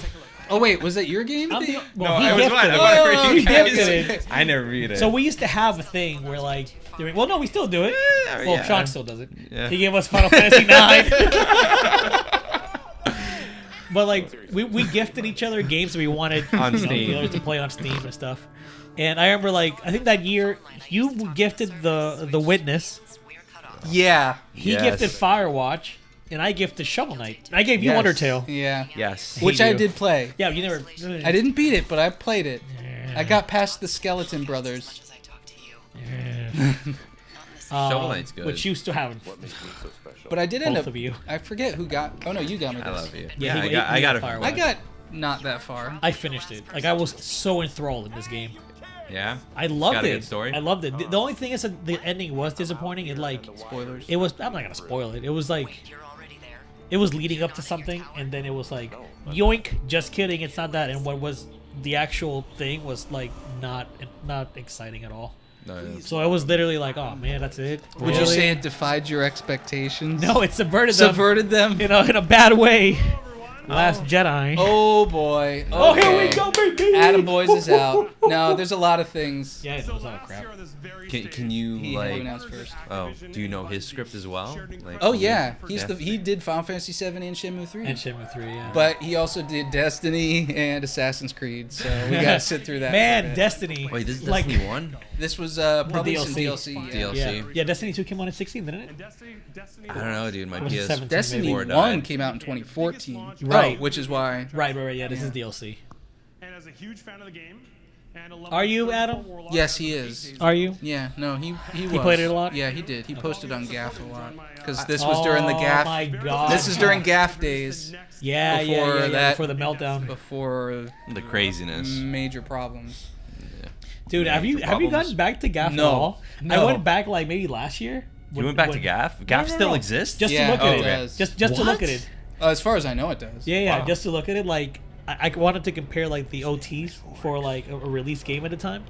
Oh wait, was that your game? I'm the, Dave? well, No, he I was gifted mine. it. I bought it for Oh, you he guys. gifted it. I never read it. So we used to have a thing where like, well, no, we still do it. Well, yeah. Sean still does it. Yeah. He gave us Final Fantasy 9. But like, we gifted each other games that we wanted On you know, Steam. the others to play on Steam and stuff. And I remember like, I think that year you gifted the Witness. Yeah. He Yes. gifted Firewatch, and I gifted Shovel Knight. And I gave you Yes. Undertale. Yeah. Yes. Which hate I you. did play. Yeah, you never. I didn't beat it, but I played it. I got past the Skeleton Brothers. Shovel Knight's good. Which you still haven't. But I did end Both up. of you. I forget who got. Oh no, you got me. I This. love you. Yeah, Yeah, he- I got it. Firewatch. I got not that far. I finished it. Like I was so enthralled in this game. Yeah. I loved Got a it. good story? I loved it. The only thing is that the ending was disappointing. It like Spoilers. it was. I'm not gonna spoil it. It was like it was leading up to something, and then it was like yoink. Just kidding. It's not that. And what was the actual thing was like not exciting at all. No, So I was literally like, oh man, that's it. Would you Really? say it defied your expectations? No, it subverted them. Subverted them. In a bad way. Last Jedi. Oh boy. Oh, here Okay. we go, baby. Adam Boys is out. No, there's a lot of things. Yeah, it was all crap. Can you He like? announced first. Oh, do you know his script as well? Like, Oh yeah, he did Final Fantasy 7 and Shenmue 3. And Shenmue 3, yeah. But he also did Destiny and Assassin's Creed, so we gotta sit through that. Man, Destiny. Wait, this is like, Destiny 1? This was probably DLC. some DLC. Yeah. DLC. Yeah, Destiny 2 came on in 16, didn't it? I don't know, dude. My was PS4 17, Destiny maybe. 1 came out in 2014. Right. Oh, which is why. Right. Yeah, this is DLC. And as a huge fan of the game, and a lover Are of you, third Adam? world warlocks, Yes, he is. Are you? Yeah, no, he was. He played it a lot? Yeah, he did. He posted on GAF a lot because this was during the Oh GAF. my god. This is during GAF days. Yeah, before that- before the meltdown. Before The craziness. major problems. Dude, have you problems. gotten back to GAF No. at all? No. I went back like maybe last year. You went back to GAF? GAF still exists? Just Yeah, to look at it it. does. Just to look at it. As far as I know, it does. Yeah, Wow. just to look at it. Like I wanted to compare like the OTs for like a release game at a time,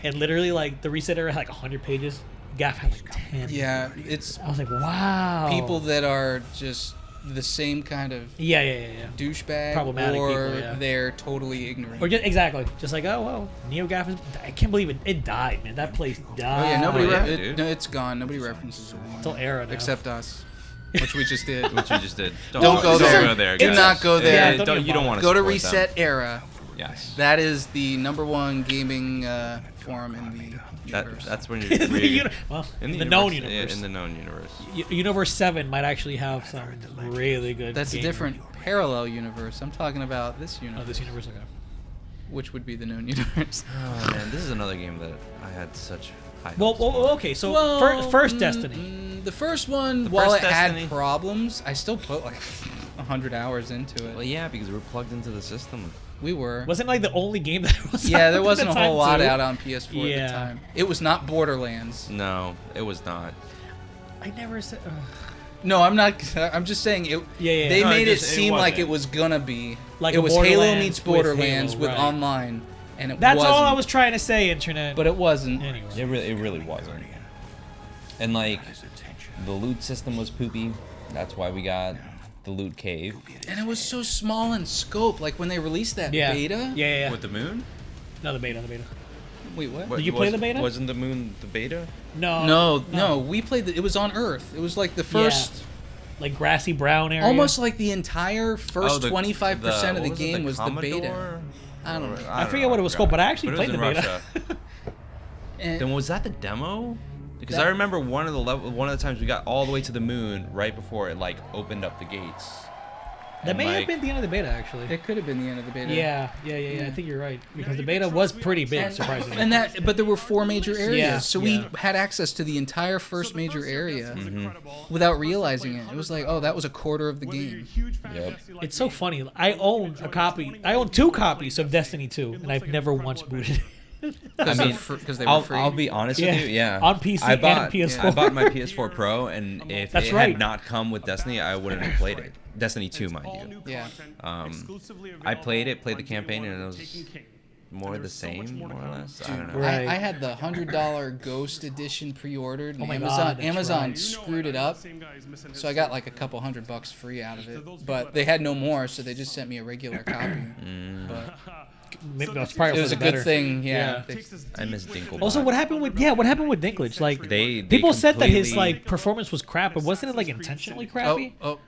and literally like the reset era had like 100 pages. GAF had like 10. Yeah, it's I was like, wow. people that are just the same kind of Yeah. douchebag, Problematic or people, yeah. they're totally ignorant. Or just just like, oh well, NeoGAF is. I can't believe it died, man. That place died. Oh yeah, nobody. yeah, It, dude. no, it's gone. Nobody references it anymore. It's all era now. Except us, which we just did. Which you just did. Don't go there. Don't go there. Do guys. not go there. Yeah, You don't even don't bother. want to Go to Reset Era. Yes. That is the #1 gaming forum in the universe. That's when In you're the really, well, in the known universe. universe. Yeah, in the known universe. Universe 7 might actually have some really good. That's a games. different parallel universe. I'm talking about this Oh, universe, this universe. Okay. which would be the known universe. Oh man, this is another game that I had such high. Well, hopes for. okay. So first Destiny. The first one, The while first it Destiny. had problems, I still put like 100 hours into it. Well, yeah, because we're plugged into the system. We were. Wasn't like the only game that was. Yeah, out there at wasn't a the whole time, lot too. out on PS4 at Yeah. the time. It was not Borderlands. No, it was not. I never said. No, I'm not. I'm just saying it. Yeah. They No, made it it seem like wasn't. it was gonna be. Like it a was Halo Borderlands meets with Borderlands Halo, with right. online, and it That's wasn't. all I was trying to say, internet. But it wasn't. anyway. It really wasn't. And like, the loot system was poopy. That's why we got the loot cave. And it was so small in scope. Like when they released that Yeah. beta. Yeah. With the moon? No, the beta. Wait, what? What, Did you play the beta? Wasn't the moon the beta? No. We played. It was on Earth. It was like the first. Like grassy brown area. Almost like the entire first Oh, 25% of the what was it, game was the beta. Commodore? I don't know. I forget what it was called, but I actually But it played was the in beta. Russia. And Then was that the demo? Because That- I remember one of the times we got all the way to the moon right before it like opened up the gates. That And, may have like, been the end of the beta, actually. it could have been the end of the beta. Yeah. I think you're right because the beta was pretty big, surprisingly. And that, but there were 4 major areas, Yeah, so yeah. we had access to the entire first major area without realizing it. It was like, oh, that was a quarter of the game. Yep. It's so funny. I own a copy. I own 2 copies of Destiny 2, and I've never once booted it. I mean, because they were free. I'll be honest Yeah. with you. Yeah. On PC I bought, and PS4. I bought my PS4 Pro, and if That's it right. had not come with Destiny, I wouldn't have played it. Destiny 2, mind you. Yeah. I played the campaign, and it was more the same, more or less. I don't know. Right. I had the $100 Ghost Edition pre-ordered, and Oh my Amazon God, that's Amazon right. screwed it up, so I got like a couple $100 free out of it. But they had no more, so they just sent me a regular copy. But Maybe that's probably it was a for the better. good thing, yeah. I miss Dinklebot. Also, what happened with Dinklage? Like They people said that his completely- like performance was crap, but wasn't it like intentionally crappy? Oh,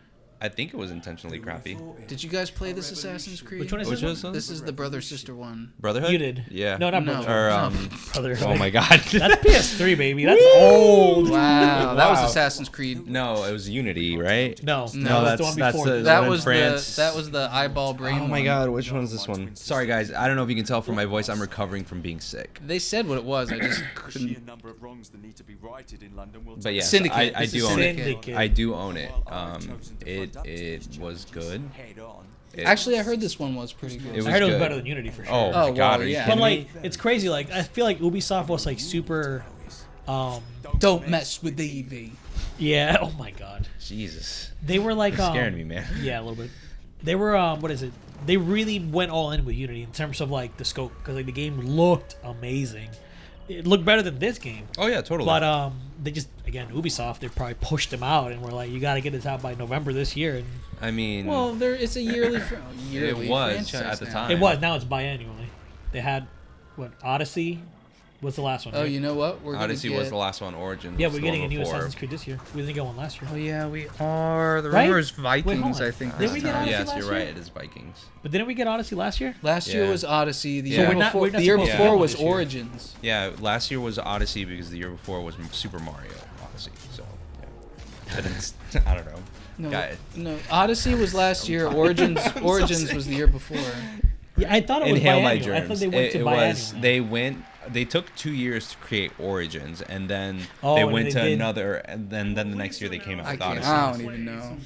I think it was intentionally crappy. did you guys play this Assassin's Creed? Which one is Which this? one? This is the brother-sister one. Brotherhood? You did. Yeah. No, not No. Brotherhood. Or Brotherhood. oh my God. That's PS3, baby. That's old. Wow, that was Wow. Assassin's Creed. No, it was Unity, right? No, No, that's that's the one before. the- That in was France. that was the eyeball brain. Oh my one. God, which one is this one? Sorry guys, I don't know if you can tell from my voice, I'm recovering from being sick. They said what it was. I just couldn't. number of wrongs that need to be righted in London will But yes, Syndicate. I This do is own it. Syndicate. I do own it. It was good. head on. Actually, I heard this one was pretty good. It was I heard it was good. better than Unity for sure. Oh, Oh, my God, well, are you yeah. but kidding like, me? it's crazy. Like, I feel like Ubisoft was like super. Don't mess with the EV. Yeah. Oh my God. Jesus. They were like You're scaring me, man. Yeah, a little bit. They were what is it? They really went all in with Unity in terms of like the scope because like the game looked amazing, it looked better than this game. Oh yeah, totally. But they just again Ubisoft, they probably pushed them out and were like, you got to get this out by November this year. And I mean, Well, it's a yearly it was franchise at the now. time. it was. Now it's biannually. They had what Odyssey was the last one. Oh, right? you know what? We're Odyssey gonna was get... the last one. Origins. Yeah, was we're the getting a one new before. Assassin's Creed this year. We didn't get one last year. Oh yeah, we are. The Right? rumor is Wait, Vikings. hold on. I think. Did this we get time. Odyssey Yes, last you're right. year? It is Vikings. But didn't we get Odyssey last year? Last year Yeah. was Odyssey. The So year we're not- before, we're not the year supposed to before get one was this year. Origins. Yeah, last year was Odyssey because the year before was Super Mario Odyssey. So, yeah. But it's, I don't know. No, Got it. no. Odyssey was last year. Origins was the year before. Yeah, I thought it was Inhale my biannual. I thought germs. they went to It biannual. was. They took 2 years to create Origins, and then Oh, they and went they to did. another, and then the next year they came out with Odyssey. I don't even know.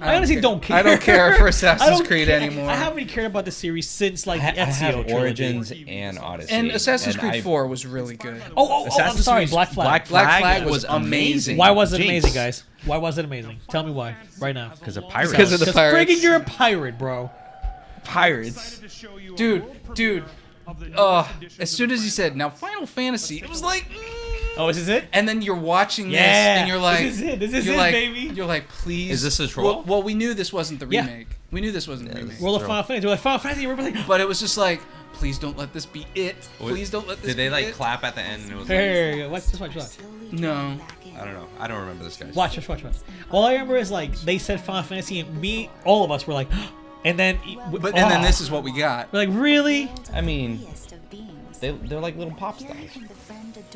I honestly don't care. I don't care for I Assassin's don't Creed care. anymore. I haven't cared about the series since like I the Ezio have trilogy. Origins and Odyssey. And Assassin's and Creed I- 4 was really good. Oh, I'm Assassin's sorry, Creed Black Flag. Black Flag was amazing. Why was it Jinx. amazing, guys? Why was it amazing? Tell me why, right now. Because of pirates. Because of the pirates. Friggin' you're a pirate, bro. pirates. Dude. As soon as he said, now Final Fantasy, it was like, Oh, is this it? and then you're watching this, Yeah. and you're like, This is it. This is you're it, like, baby. You're like, please. Is this a troll? Well, we knew this wasn't the Yeah. remake. We knew this wasn't the remake. World of True. Final Fantasy. We're like, Final Fantasy, we're like, But it was just like, please don't let this be it. Please don't let this Did they be like it. clap at the end and it was hey, watch this, watch. No. like, I don't know. I don't remember this guy. Watch. All I remember is like they said Final Fantasy, and all of us were like, and then, But and then this is what we got. we're like, really? I mean, they're like little pop stars.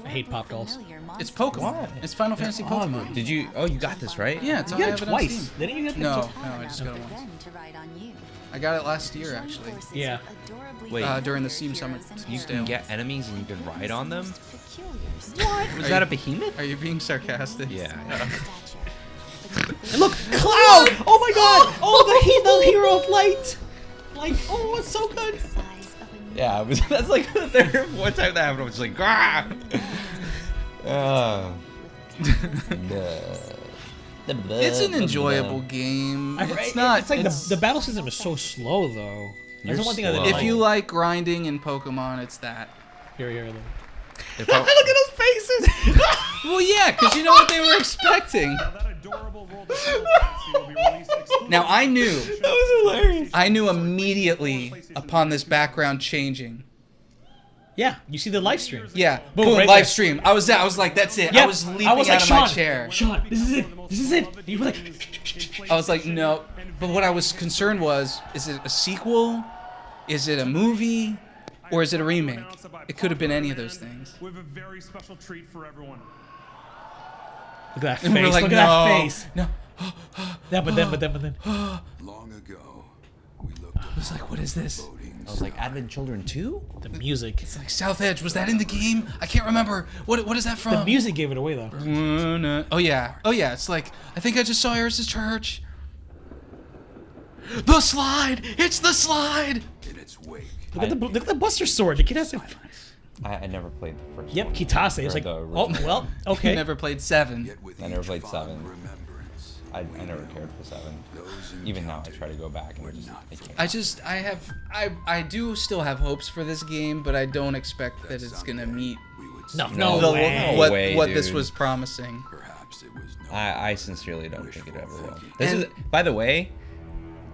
I hate pop dolls. It's Pokemon. It's Final Fantasy Pokemon. Did you? Oh, you got this right? Yeah, it's You I got have it it on twice. Steam. Didn't you get No, it? I just got it once. I got it last year actually. Yeah. Wait, During the Steam Summer you sale. can get enemies and you can ride on them. What? Was that a behemoth? Are you being sarcastic? Yeah. And look, Cloud! Oh my God! Oh, the hero of light! Like, oh, it's so good. Yeah, that's like the third or fourth time that happened. I was just like, ah. It's an enjoyable game. It's not. It's like the battle system is so slow though. That's the one thing I didn't If like. you like grinding in Pokemon, it's that. Here. Look. If I- Look at those faces. Well, yeah, because you know what they were expecting. Now I knew. That was hilarious. I knew immediately upon this background changing. Yeah, you see the live stream. Yeah, Boom, boom, right live there. stream. I was like, that's it. Yeah, I was leaping like, out of my chair. Sean, this is it. And you were like, I was like, no. But what I was concerned was, is it a sequel? Is it a movie? Or is it a remake? It could have been any of those things. We have a very special treat for everyone. look at that And face. we're like, Look at no, that face. no. Yeah, but then. Long ago, we looked I was like, what is this? I was like, Advent Children 2? The music. It's like South Edge. Was that in the game? I can't remember. What is that from? The music gave it away though. Oh yeah. It's like, I think I just saw Eris's church. The slide. It's the slide. in its wake. Look at the Buster Sword. The kid has it. I never played the first Yep, one. Kitase. It's Or like, the oh original. well, okay. Never played 7. Yet with I never each played fond 7. remembrance, I never cared for 7. those Even now, I encountered try to go back and were I just not I can't. I do still have hopes for this game, but I don't expect that it's gonna meet we would No, see no the- way. No what way, what this dude. was promising. Perhaps it was no I sincerely don't think it ever will. thinking. This And- is, by the way,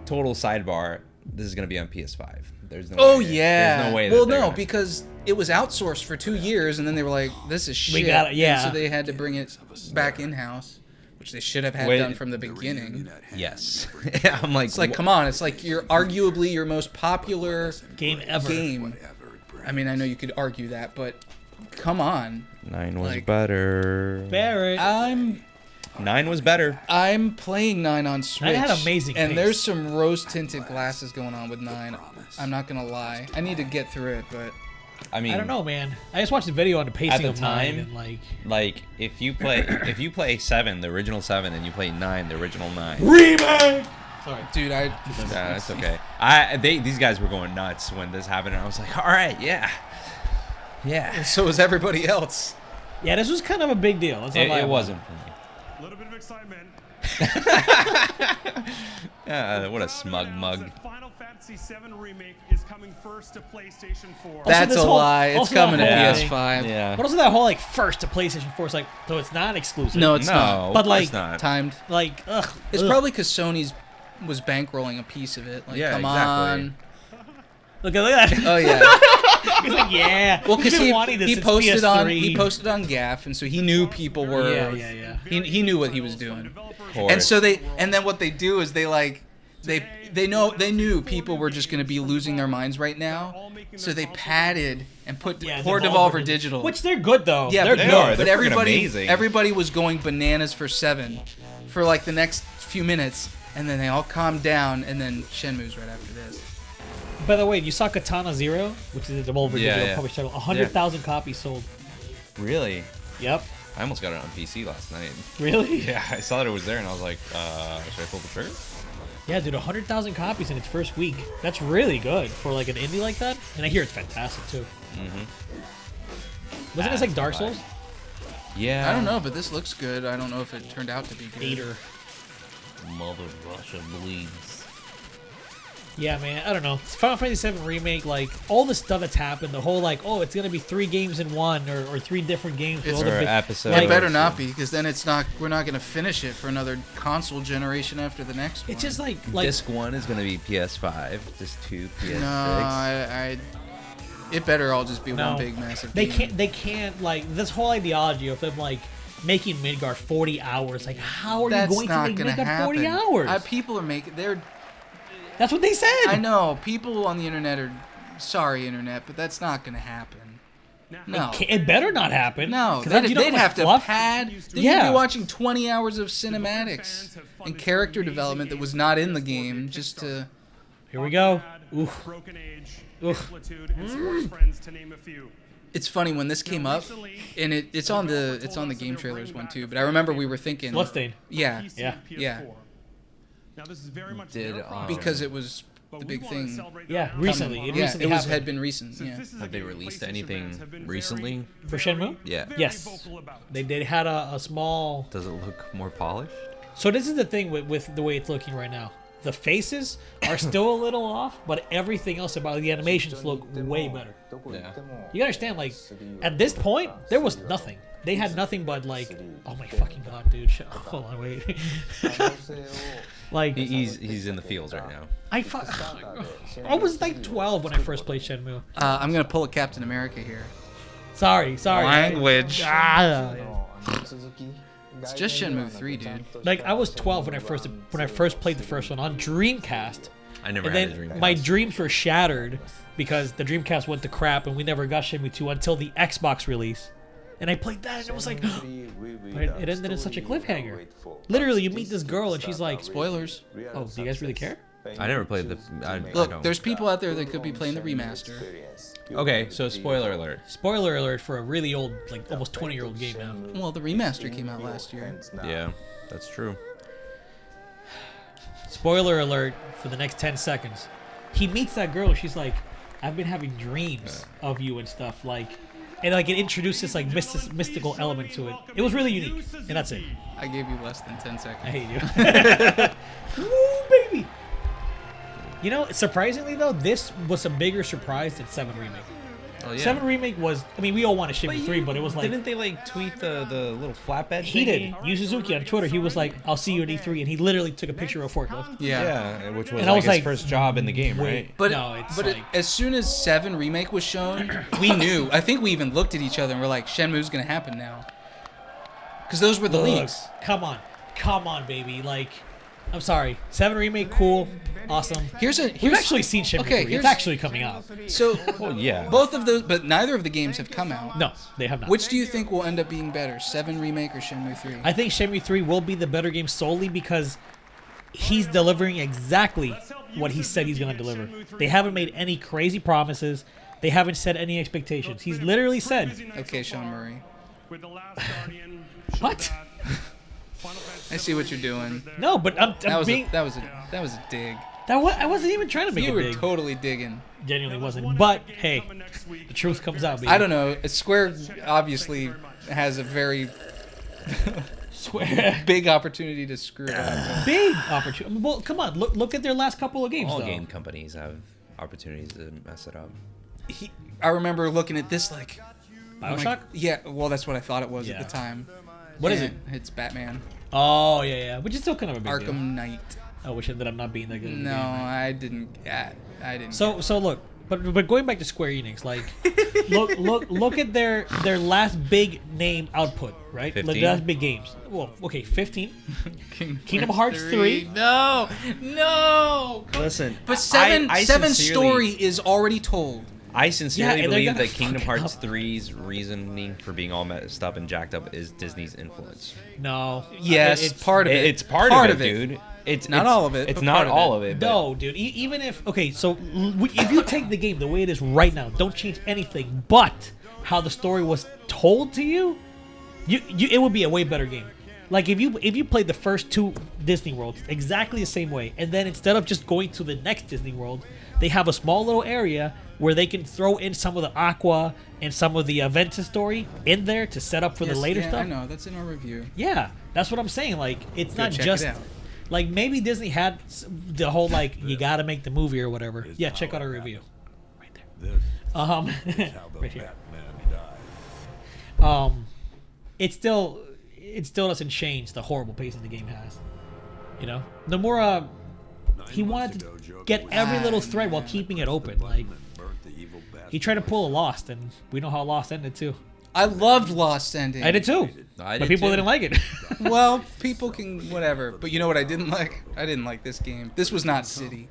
total sidebar. This is gonna be on PS5. There's no. Oh way, yeah. There's no way. Well, that they're no, gonna- because it was outsourced for 2 years, and then they were like, "This is shit." got it, And yeah. so they had to bring it back in house, which they should have had Wait. done from the beginning. reunion at hand. Yes. I'm like. It's like, come on, it's like you're arguably your most popular Game ever. game. Whatever it brings. I mean, I know you could argue that, but come on. 9 was like- better. Barrett. 9 was better. I'm playing 9 on Switch. had amazing and pace. there's some rose-tinted glasses going on with 9. I'm not gonna lie. I need to get through it, but I mean, I don't know, man. I just watched the video on the pacing the of 9 time- and like like if you play 7, the original 7, and you play 9, the original 9. Remake. Sorry. dude, Yeah, that's okay. These guys were going nuts when this happened, and I was like, all right, yeah. so is everybody else. Yeah, this was kind of a big deal. That's not It liable. wasn't for me. A little bit of excitement. What a smug mug. Final Fantasy VII Remake is coming first to PlayStation 4. That's a lie. It's coming to thing. PS5. Yeah. But also that whole like first to PlayStation 4 is like, so it's not exclusive. No, it's not. But like it's not. Timed. Like, ugh. It's ugh. probably because Sony's was bankrolling a piece of it. Like, Yeah, come exactly. on. Look at that. Oh yeah. He's like, yeah. Well, because He's been wanting this he since posted PS3. on Gaff, and so he knew people were. Yeah. He knew what he was doing. Of course. And so then what they do is they knew people were just going to be losing their minds right now, so they padded and put poor Devolver Digital, which they're good though. Yeah, they're but good. no, They're but freaking everybody was going bananas for 7 for like the next few minutes, and then they all calmed down, and then Shenmue's right after this. By the way, you saw Katana Zero, which is a Devolver Digital published title. 100,000 copies sold. Really? Yep. I almost got it on PC last night. Really? Yeah, I saw that it was there, and I was like, should I pull the trigger? Yeah, dude, 100,000 copies in its first week. That's really good for like an indie like that. And I hear it's fantastic too. Wasn't this like Dark Souls? Yeah. I don't know, but this looks good. I don't know if it turned out to be good. Hater. Mother Russia bleeds. Yeah, man, I don't know. Final Fantasy VII Remake, like, all the stuff that's happened, the whole, like, oh, it's going to be 3 games in one, or 3 different games. It's all the big episodes. It better not be, because then we're not going to finish it for another console generation after the next one. It's just like Disc 1 is going to be PS5. Disc 2, PS6. No, it better all just be one big massive game. They can't, like, this whole ideology of them, like, making Midgard 40 hours. Like, how are you going to make Midgard 40 hours? People are making... That's what they said. I know. People on the internet are... Sorry, internet, but that's not going to happen. No. It better not happen. No. They'd have to pad... You'd be watching 20 hours of cinematics and character development that was not in the game just to... Here we go. Oof. Broken Age, Oof. Amplitude, and Sports Friends, to name a few. It's funny when this came up, and it's on the game trailers one too. But I remember we were thinking Bloodstained. Yeah. Now this is very much because it was the big thing. Yeah, recently. It recently had been recent. Yeah. Have they released anything recently? For Shenmue? Yeah. Yes. They had a small... Does it look more polished? So this is the thing with the way it's looking right now. The faces are still a little off, but everything else about the animations look way better. Yeah. You understand, like, at this point, there was nothing. They had nothing but, like, oh my fucking god, dude. Hold on, wait. Like, he's in the fields right now. I was like 12 when I first played Shenmue. I'm going to pull a Captain America here. Sorry. Language. It's It's just Shenmue 3, dude. Like, I was 12 when I first played the first one on Dreamcast. I never and had then a Dreamcast. my dreams were shattered because the Dreamcast went to crap and we never got Shenmue 2 until the Xbox release. And I played that and it was like, but it ended in such a cliffhanger. Literally, you meet this girl and she's like, spoilers. Oh, do you guys really care? I never played the... I Look, don't. there's people out there that could be playing the remaster. Okay, so spoiler alert. Spoiler alert for a really old, like almost 20-year-old game now. Well, the remaster came out last year. Yeah, that's true. Spoiler alert for the next 10 seconds. He meets that girl. She's like, I've been having dreams of you and stuff. Like, and like it introduced this like mystical element to it. It was really unique, and that's it. I gave you less than 10 seconds. I hate you. Woo, baby. You know, surprisingly though, this was a bigger surprise than 7 Remake. Oh, yeah. 7 Remake was, I mean, we all wanted Shenmue 3, but it was like... Didn't they, like, tweet the little flatbed He thingy? did. Yu Suzuki on Twitter, he was like, I'll see you at E3, and he literally took a picture of a forklift. Yeah, which was, and I was his like, first job in the game, wait, right? But, no, it's but like... as soon as 7 Remake was shown, we knew. I think we even looked at each other and we're like, Shenmue's going to happen now. Because those were the leaks. Come on, baby. Like, I'm sorry. 7 Remake, cool, awesome. We've actually seen Shenmue 3. It's actually coming out. So, well, yeah. Both of those, but neither of the games have come out. No, they have not. Which do you think will end up being better, 7 Remake or Shenmue 3? I think Shenmue 3 will be the better game solely because he's delivering exactly what he said he's going to deliver. They haven't made any crazy promises. They haven't set any expectations. He's literally said... Okay, Sean Murray. What? I see what you're doing. No, but I'm being... That was a dig. I wasn't even trying to make you it were big. Totally digging. Genuinely wasn't. But, hey, the truth comes out, baby. I don't know. Square obviously has a very... Swear. Big opportunity to screw it up. Big opportunity. Well, come on. Look at their last couple of games, All though. game companies have opportunities to mess it up. I remember looking at this like... BioShock? Like, yeah, well, that's what I thought it was Yeah. at the time. What is it? It's Batman. Oh, yeah. Which is still kind of a big deal. Arkham Knight. I wish ended up not being that good. of a No, game. I didn't. I didn't. So look, but going back to Square Enix, like, look at their last big name output, right? 15? Like, last big games. Well, okay, 15. Kingdom Hearts 3. No. Listen, But seven sincerely- story is already told. I sincerely Yeah, and they're believe gonna that Kingdom fuck it Hearts up. 3's reasoning for being all messed up and jacked up is Disney's influence. No. Yes, It's part of it. It's part of it, dude. It's Not all of it, It's but not part of all it. of it. But No, dude. Even if so, if you take the game the way it is right now, don't change anything. But how the story was told to you, it would be a way better game. Like if you played the first 2 Disney Worlds exactly the same way, and then instead of just going to the next Disney World, they have a small little area where they can throw in some of the Aqua and some of the Ventus story in there to set up for the later stuff. I know that's in our review. Yeah, that's what I'm saying. Like, it's Go not check just it out. like maybe Disney had the whole like you got to make the movie or whatever. Yeah, check out our review right there. Right here. It still doesn't change the horrible pacing the game has. You know, Nomura, he wanted to get every little thread while keeping it open. Like, he tried to pull a Lost, and we know how Lost ended too. I loved Lost Ending. I did too, I but did people too. didn't like it. Well, people can whatever. But you know what I didn't like? I didn't like this game. This was not City.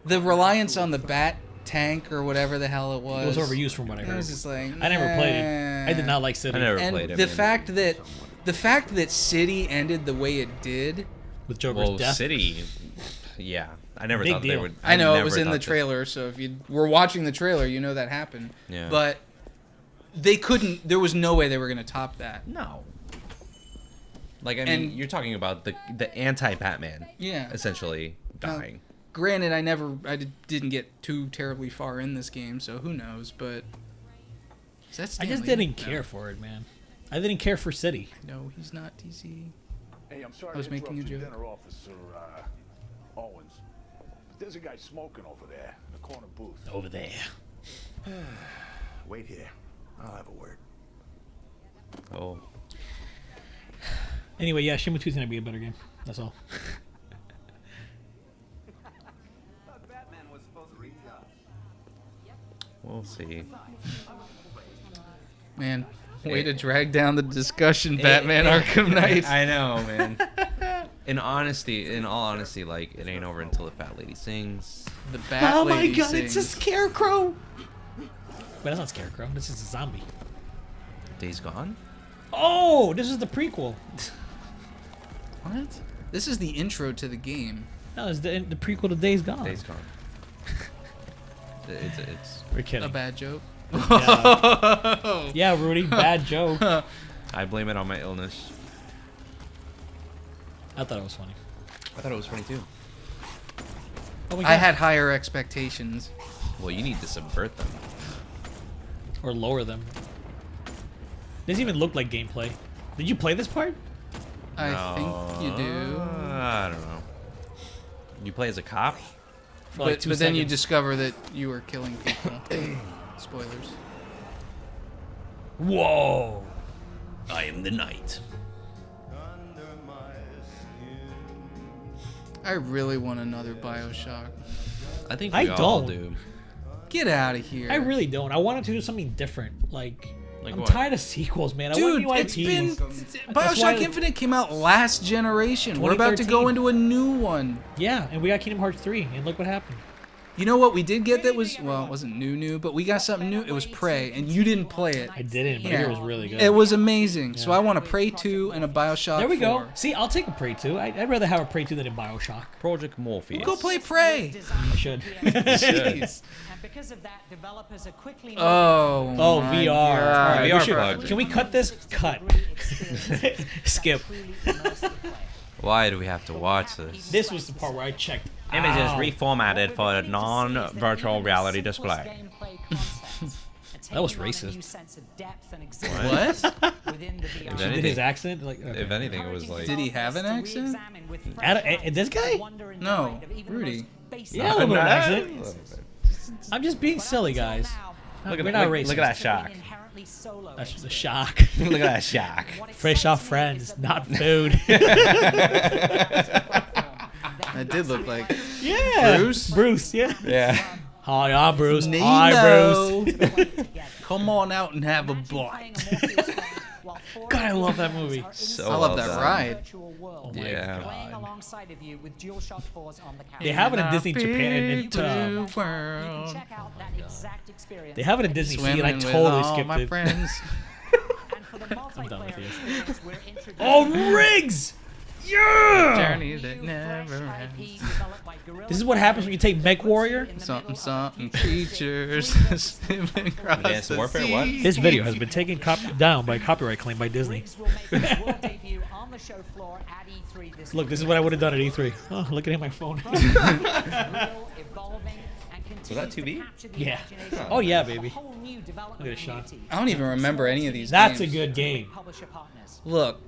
The reliance on the bat tank or whatever the hell it was. It was overused from what I I heard. was just like, I never played it. I did not like City. I never And played it. the man. fact that City ended the way it did. With Joker's Well, death. City, yeah, I never Big thought they deal. would. I know it never was in thought the that- trailer, so if you were watching the trailer, you know that happened. Yeah. But they couldn't. There was no way they were going to top that. No. Like I mean, And- you're talking about the anti-Batman. Yeah. Essentially Now, dying. Granted, didn't get too terribly far in this game, so who knows? But is that I Stan just Lee? didn't care for it, man. I didn't care for City. No, he's not TC. Hey, I'm sorry I was to making interrupt a your joke. dinner, Officer Owens. But there's a guy smoking over there in the corner booth. Over there. Wait here. I'll have a word. Oh. Anyway, yeah, Shenmue 2 is gonna be a better game. That's all. We'll see. Man, way to drag down the discussion, Batman Arkham Knight. I know, man. In all honesty, like it ain't over until the fat lady sings. The Bat Oh my Lady god, it's a sings. scarecrow! But that's not scarecrow. This is a zombie. Days Gone. Oh, this is the prequel. What? This is the intro to the game. No, it's the prequel to Days Gone. Days Gone. It's. We're kidding. A bad joke. Yeah. Yeah, Rudy, bad joke. I blame it on my illness. I thought it was funny. I thought it was funny too. Oh my I God. had higher expectations. Well, you need to subvert them. Or lower them. Doesn't even look like gameplay. Did you play this part? I think you do. I don't know. You play as a cop? For like But 2 then you seconds. discover that you were killing people. Spoilers. Whoa! I am the knight. I really want another Bioshock. I think I we all don't. do. Get out of here. I really don't. I wanted to do something different. Like I'm what? tired of sequels, man. I want Dude, new it's IPs. been That's why- Bioshock Infinite came out last generation. We're about to 2013. go into a new one. Yeah, and we got Kingdom Hearts 3, and look what happened. You know what we did get that was, well, it wasn't new, but we got something new. It was Prey, and you didn't play it. I didn't, but it was really good. It was amazing. So I want a Prey 2 and a Bioshock There we 4. go. See, I'll take a Prey 2. I'd rather have a Prey 2 than a Bioshock. Project Morpheus. Go play Prey. I should. Jeez. And because of that, developers are quickly Oh, Oh, my VR. God. All right, we VR should- plug. Can we cut this? Cut. Skip. Why do we have to watch this? This was the part where I checked. Images out. reformatted for a non-virtual reality display. That was taking on a racist. new sense of depth and exhilaration within the VR. She did his accent. Like, okay. If anything, it was like. Did he have an accent? This guy? No, Rudy. Yeah, a little bit of an accent. I'm just being silly, guys. Look at We're that, not look, racist. look at that shock. That's just a shock. Look at that shock. Fresh off friends, not food. That did look like Yeah. Bruce. Bruce, yeah. Yeah. Hi, I'm Bruce. Nino. Hi, Bruce. Come on out and have a bite. God, I love that movie. So I love well that done. ride. Oh my Yeah. Playing God. alongside of you with DualShock 4s on the camera. They have it in Disney Japan. And You can check out that exact experience. they have it in Disney Sea, and I Swimming with totally all skipped my it. friends. And for the I'm done with multiplayer you. experience, we're introducing Oh, Riggs! Yeah! Journey that never fresh ends. IP developed by Guerrilla This is what happens when you take Mech Warrior. Something, something, creatures swimming across Advanced the Warfare, sea. what? This video has been taken down by copyright claim by Disney. Riggs will make its world debut on the show floor at E3 this Look, this is what I would have done at E3. Oh, looking at my phone. real, evolving, and Was that 2B? Yeah. Oh, yeah, baby. Look Look at it, Sean. I don't even remember any of these That's a games. good game. Look.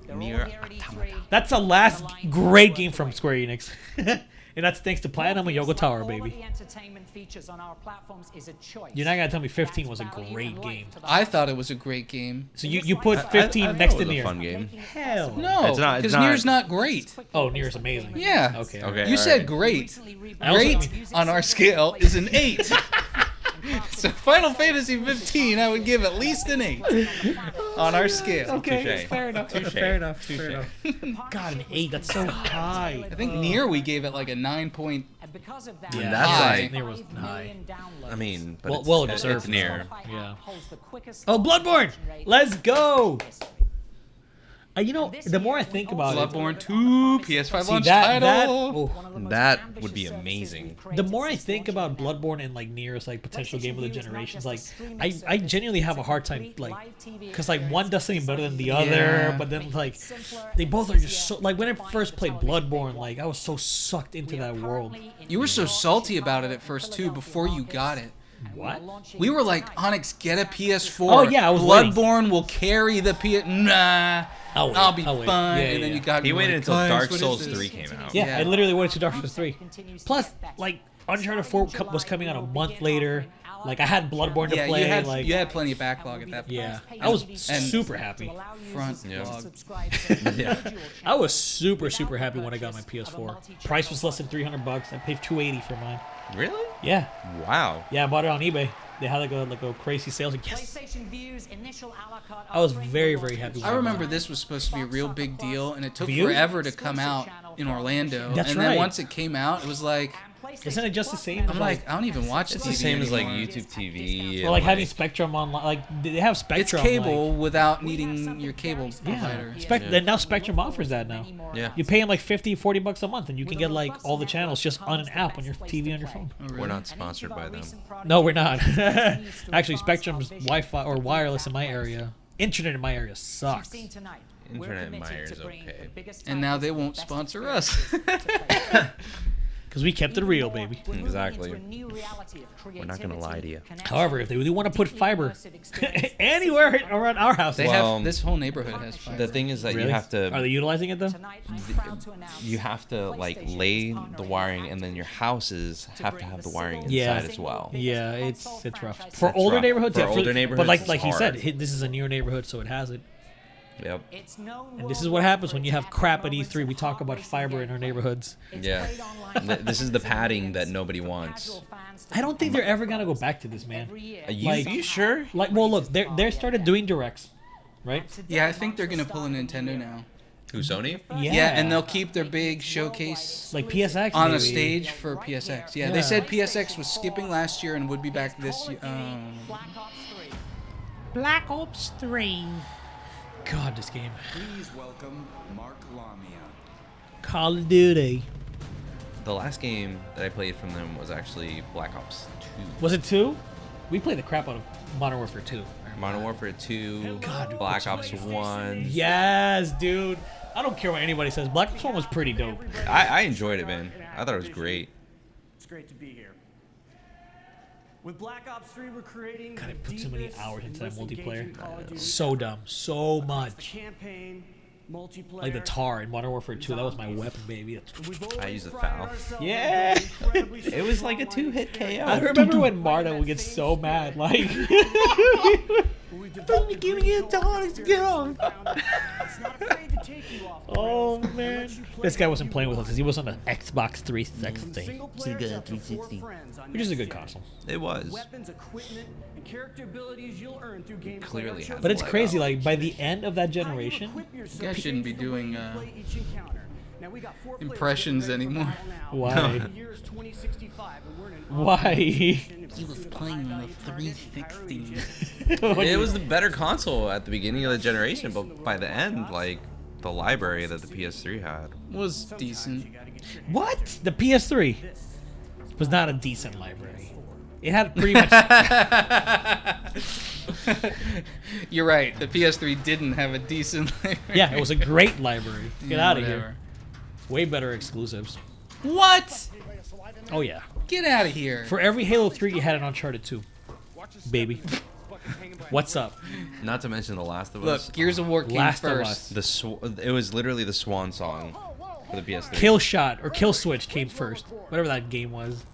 That's the last great game from Square Enix. And that's thanks to Platinum and Yogo Tower, baby. You're not going to tell me 15 was a great game. I thought it was a great game. So you put 15 I next thought it to was a Nier. fun game. Hell No, It's not- it's because not- Nier's not great. Oh, Nier's amazing. Yeah. Okay. Okay. You all said right. great. I also- Great on our scale is an 8. So Final Fantasy 15, I would give at least an 8 on our scale. Okay, Touche. fair enough. Touche. Fair enough. Fair enough. God, an 8. That's so high. I think Nier we gave it like a 9 point. Yeah, That's high. like- Nier was high. I mean, but Well it's deserved. near. Yeah. Oh, Bloodborne! Let's go! You know, the more I think about Bloodborne 2, PS5 See, launch that title. That would be amazing. the more I think about Bloodborne and like Nier as like potential game of the generations, like I genuinely have a hard time like because like one does something better than the other, Yeah. but then like they both are just so like when I first played Bloodborne, like I was so sucked into that world. You were so salty about it at first too before you got it. What? We were like, Onyx, get a PS4. Oh, yeah, I was waiting. Bloodborne will carry the PS. Nah, I'll wait, I'll be I'll wait. fine. Yeah, and then yeah. you got. He me waited like, until "Guys, Dark what is Souls this?" 3 came out. Yeah, Yeah. I literally went to Dark Souls 3. Plus, like Uncharted 4 was coming out a month later. Like I had Bloodborne to Yeah, play. you had like plenty of backlog at that point. yeah, I was And- super happy. Front Yeah. log. Yeah. I was super happy when I got my PS4. Price was less than $300. I paid $280 for mine. Really? Yeah, Wow. yeah, I bought it on eBay. They had like a crazy sale. I was like, yes. PlayStation Views initial a la carte I was offering very will launch happy. I remember this was supposed to be a real big deal, and it took View? forever to come out in Orlando. That's and right. then once it came out, it was like, Isn't it just the same? I'm like, I don't even watch It's TV the same as like anymore. YouTube TV. Or and, like having Spectrum online. Like they have It's Spectrum. cable without needing your cable provider. And now Spectrum offers that now. Yeah. You pay them like $50-$40 a month, and you can get like all the channels just on an app on your TV on your phone. Oh, really? We're not sponsored by them. No, we're not. Actually, Spectrum's Wi-Fi or wireless in my area, internet in my area sucks. Internet in my ears, okay. And now they won't sponsor us. Because we kept it real, baby. Exactly. We're not gonna lie to you. However, if they really want to put fiber anywhere around our house, They Well, have this whole neighborhood has fiber. The thing is that Really? you have to. Are they utilizing it though? You have to like lay the wiring, and then your houses have to have the wiring inside Yeah. as well. Yeah, it's rough for It's older rough. neighborhoods. For yeah, older but neighborhoods, like it's he said, hard. this is a newer neighborhood, so it has it. Yep. And this is what happens when you have crap at E3. We talk about fiber in our neighborhoods. Yeah. This is the padding that nobody wants. I don't think they're ever gonna go back to this, man. Are you sure? Like, well, look, they started doing directs, right? Yeah, I think they're gonna pull a Nintendo now. Who, Sony? Yeah, and they'll keep their big showcase like PSX on maybe. a stage for PSX. Yeah, they said PSX was skipping last year and would be back this year. Black Ops 3. God, this game. Please welcome Mark Lamia. Call of Duty. The last game that I played from them was actually Black Ops 2. Was it 2? We played the crap out of Modern Warfare 2. Modern Warfare 2, God, Black Ops 1. Yes, dude. I don't care what anybody says. Black Ops 1 was pretty dope. I enjoyed it, man. I thought it was great. It's great to be here. With Black Ops 3, we're creating God, I put so many hours into that most engaging multiplayer. Call of Duty So dumb. So across much. the campaign, multiplayer, Like the tar in Modern Warfare 2, that was my weapon, baby. I used the foul. Yeah! It was like a 2-hit KO. I remember when Marta would get so mad, like... Let me give you $1 go! Oh man, this guy wasn't playing with us because he was on the Xbox 360, which is a good console. It was. Weapons, equipment, and character abilities you'll earn through gameplay. Clearly has But it's a leg crazy. up. Like by the end of that generation, You guys shouldn't be doing impressions anymore. why? Why? He was playing on the 360. It was the better console at the beginning of the generation, but by the end, like, the library that the PS3 had Was decent. What? The PS3 was not a decent library. It had pretty much. You're right. The PS3 didn't have a decent library. Yeah, it was a great library. Get Yeah, out of whatever. here. Way better exclusives. What? Oh yeah. Get out of here. For every Halo 3, you had an Uncharted 2. Baby. What's up? Not to mention The Last of Look, Us. Gears of War came Last of first. Us. It was literally the swan song for the PS3. Kill Shot or Kill Switch came first. Whatever that game was.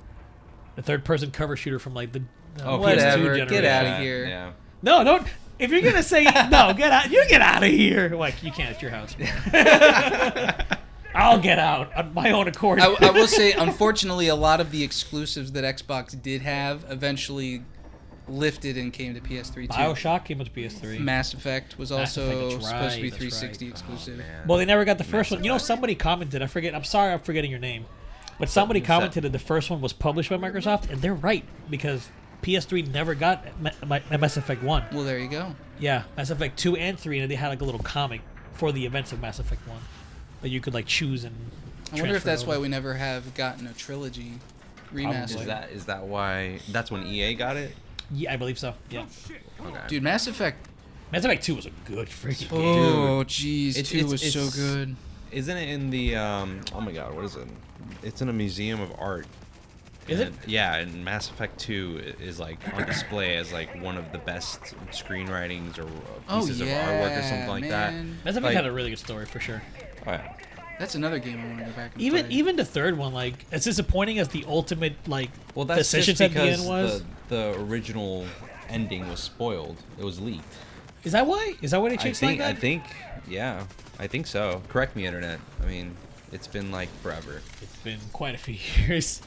The third-person cover shooter from like the PS2 whatever. generation. Get out of here. Yeah. No, don't. If you're gonna say no, get out. You get out of here. Like you can't at your house. I'll get out on my own accord. I will say, unfortunately, a lot of the exclusives that Xbox did have eventually lifted and came to PS3 too. BioShock came to PS3. Mass Effect was Mass also Effect, that's supposed to be right, that's 360 right. exclusive. Well, they never got the first one. You know, somebody commented. I forget. I'm sorry, I'm forgetting your name. But somebody commented that the first one was published by Microsoft, and they're right because PS3 never got Mass Effect 1. Well, there you go. Yeah, Mass Effect 2 and 3, and they had like a little comic for the events of Mass Effect 1 that you could like choose and. I wonder if transfer that's over. why we never have gotten a trilogy remaster. Is that why? That's when EA got it. Yeah, I believe so. Yeah. Okay. Dude, Mass Effect 2 was a good freaking game. Oh, jeez, It's- 2 it's- was so it's- good. Isn't it in the oh my god, what is it? It's in a museum of art. Is it? Yeah, and Mass Effect 2 is like on display as like one of the best screenwritings or pieces of artwork or something like that. Mass Effect had a really good story for sure. Oh, yeah. That's another game I want to go back and play. Even the third one, like as disappointing as the ultimate like Well, that's decisions just at the end because was. the original ending was spoiled. It was leaked. Is that why? Is that why they changed like that? I think, yeah, I think so. Correct me, internet. I mean, it's been like forever. It's been quite a few years.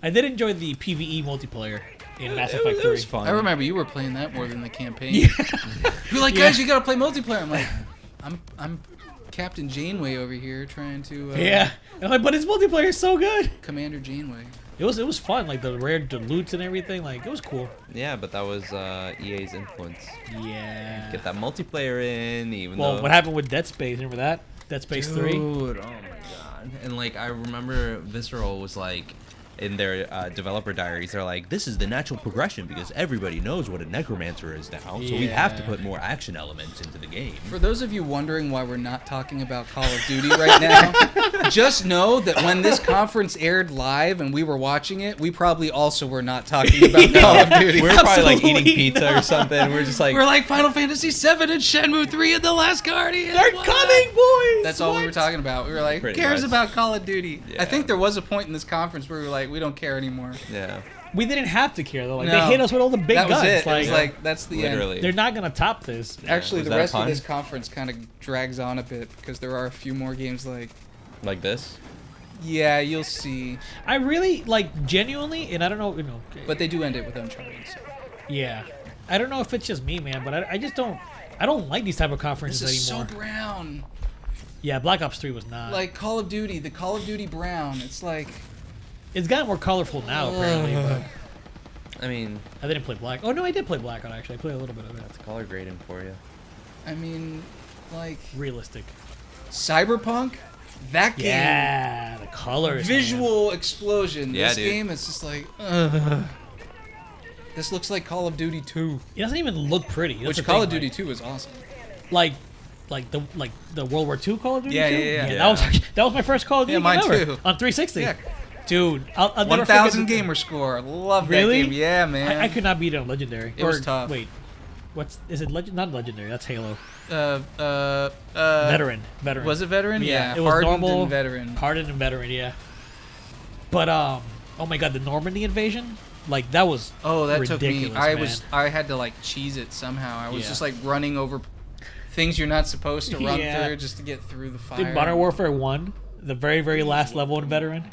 I did enjoy the PvE multiplayer in Mass Effect 3. It was fun. I remember you were playing that more than the campaign. Yeah. You're like, guys, you gotta play multiplayer. I'm like, I'm Captain Janeway over here trying to. Yeah, and I'm like, but his multiplayer is so good. Commander Janeway. It was fun, like the rare loots and everything. Like it was cool. Yeah, but that was EA's influence. Yeah. Get that multiplayer in, even Well, though. what happened with Dead Space? Remember that? Dead Space 3. Dude, oh my god! And like I remember, Visceral was like, in their developer diaries, they're like, this is the natural progression because everybody knows what a necromancer is now, so we have to put more action elements into the game. For those of you wondering why we're not talking about Call of Duty right now, just know that when this conference aired live and we were watching it, we probably also were not talking about Call of Duty. We were probably like eating pizza or something. We're just like, We're like Final Fantasy VII and Shenmue 3 and The Last Guardian. They're coming, boys. That's all we were talking about. We were like, who Pretty cares much. about Call of Duty? Yeah. I think there was a point in this conference where we were like, we don't care anymore. yeah, We didn't have to care though. Like No. they hit us with all the big That was guns. it. Like, It was like, that's the literally. end. they're not gonna top this. Actually, Was the that a rest of pun? this conference kind of drags on a bit because there are a few more games like. Like this. Yeah, you'll see. I really like genuinely, and I don't know, you know. But they do end it with Uncharted. So. Yeah, I don't know if it's just me, man, but I just don't. I don't like these type of conferences This is anymore. so brown. Yeah, Black Ops 3 was not. Like Call of Duty, the Call of Duty brown. It's like. It's gotten more colorful now, apparently. But I mean, I didn't play Black. Oh no, I did play Blackout actually. I played a little bit of it. it's color grading for you. I mean, like. Realistic. Cyberpunk? That game. Yeah, the colors. Visual explosion. Yeah, this dude. game is just like. This looks like Call of Duty 2. It doesn't even look pretty. That's Which the Call thing, of Duty like, 2 is awesome. like the World War II Call of Duty. Yeah, 2? yeah, yeah. That was my first Call of Duty Yeah, mine game ever too. on 360. Yeah. Dude, I'll never 1,000 forget the- gamer score. Love Really? that game. Yeah, man. I could not beat it on Legendary. It was tough. Wait, is it not Legendary? That's Halo. Veteran. Was it veteran? Yeah. It was Hardened normal. and veteran. Hardened and veteran. Yeah. But oh my god, the Normandy invasion, like that was that ridiculous, took me. man. I had to like cheese it somehow. I was Yeah. just like running over things you're not supposed to run Yeah. through just to get through the fire. Dude, Modern Warfare 1, the very last level in veteran,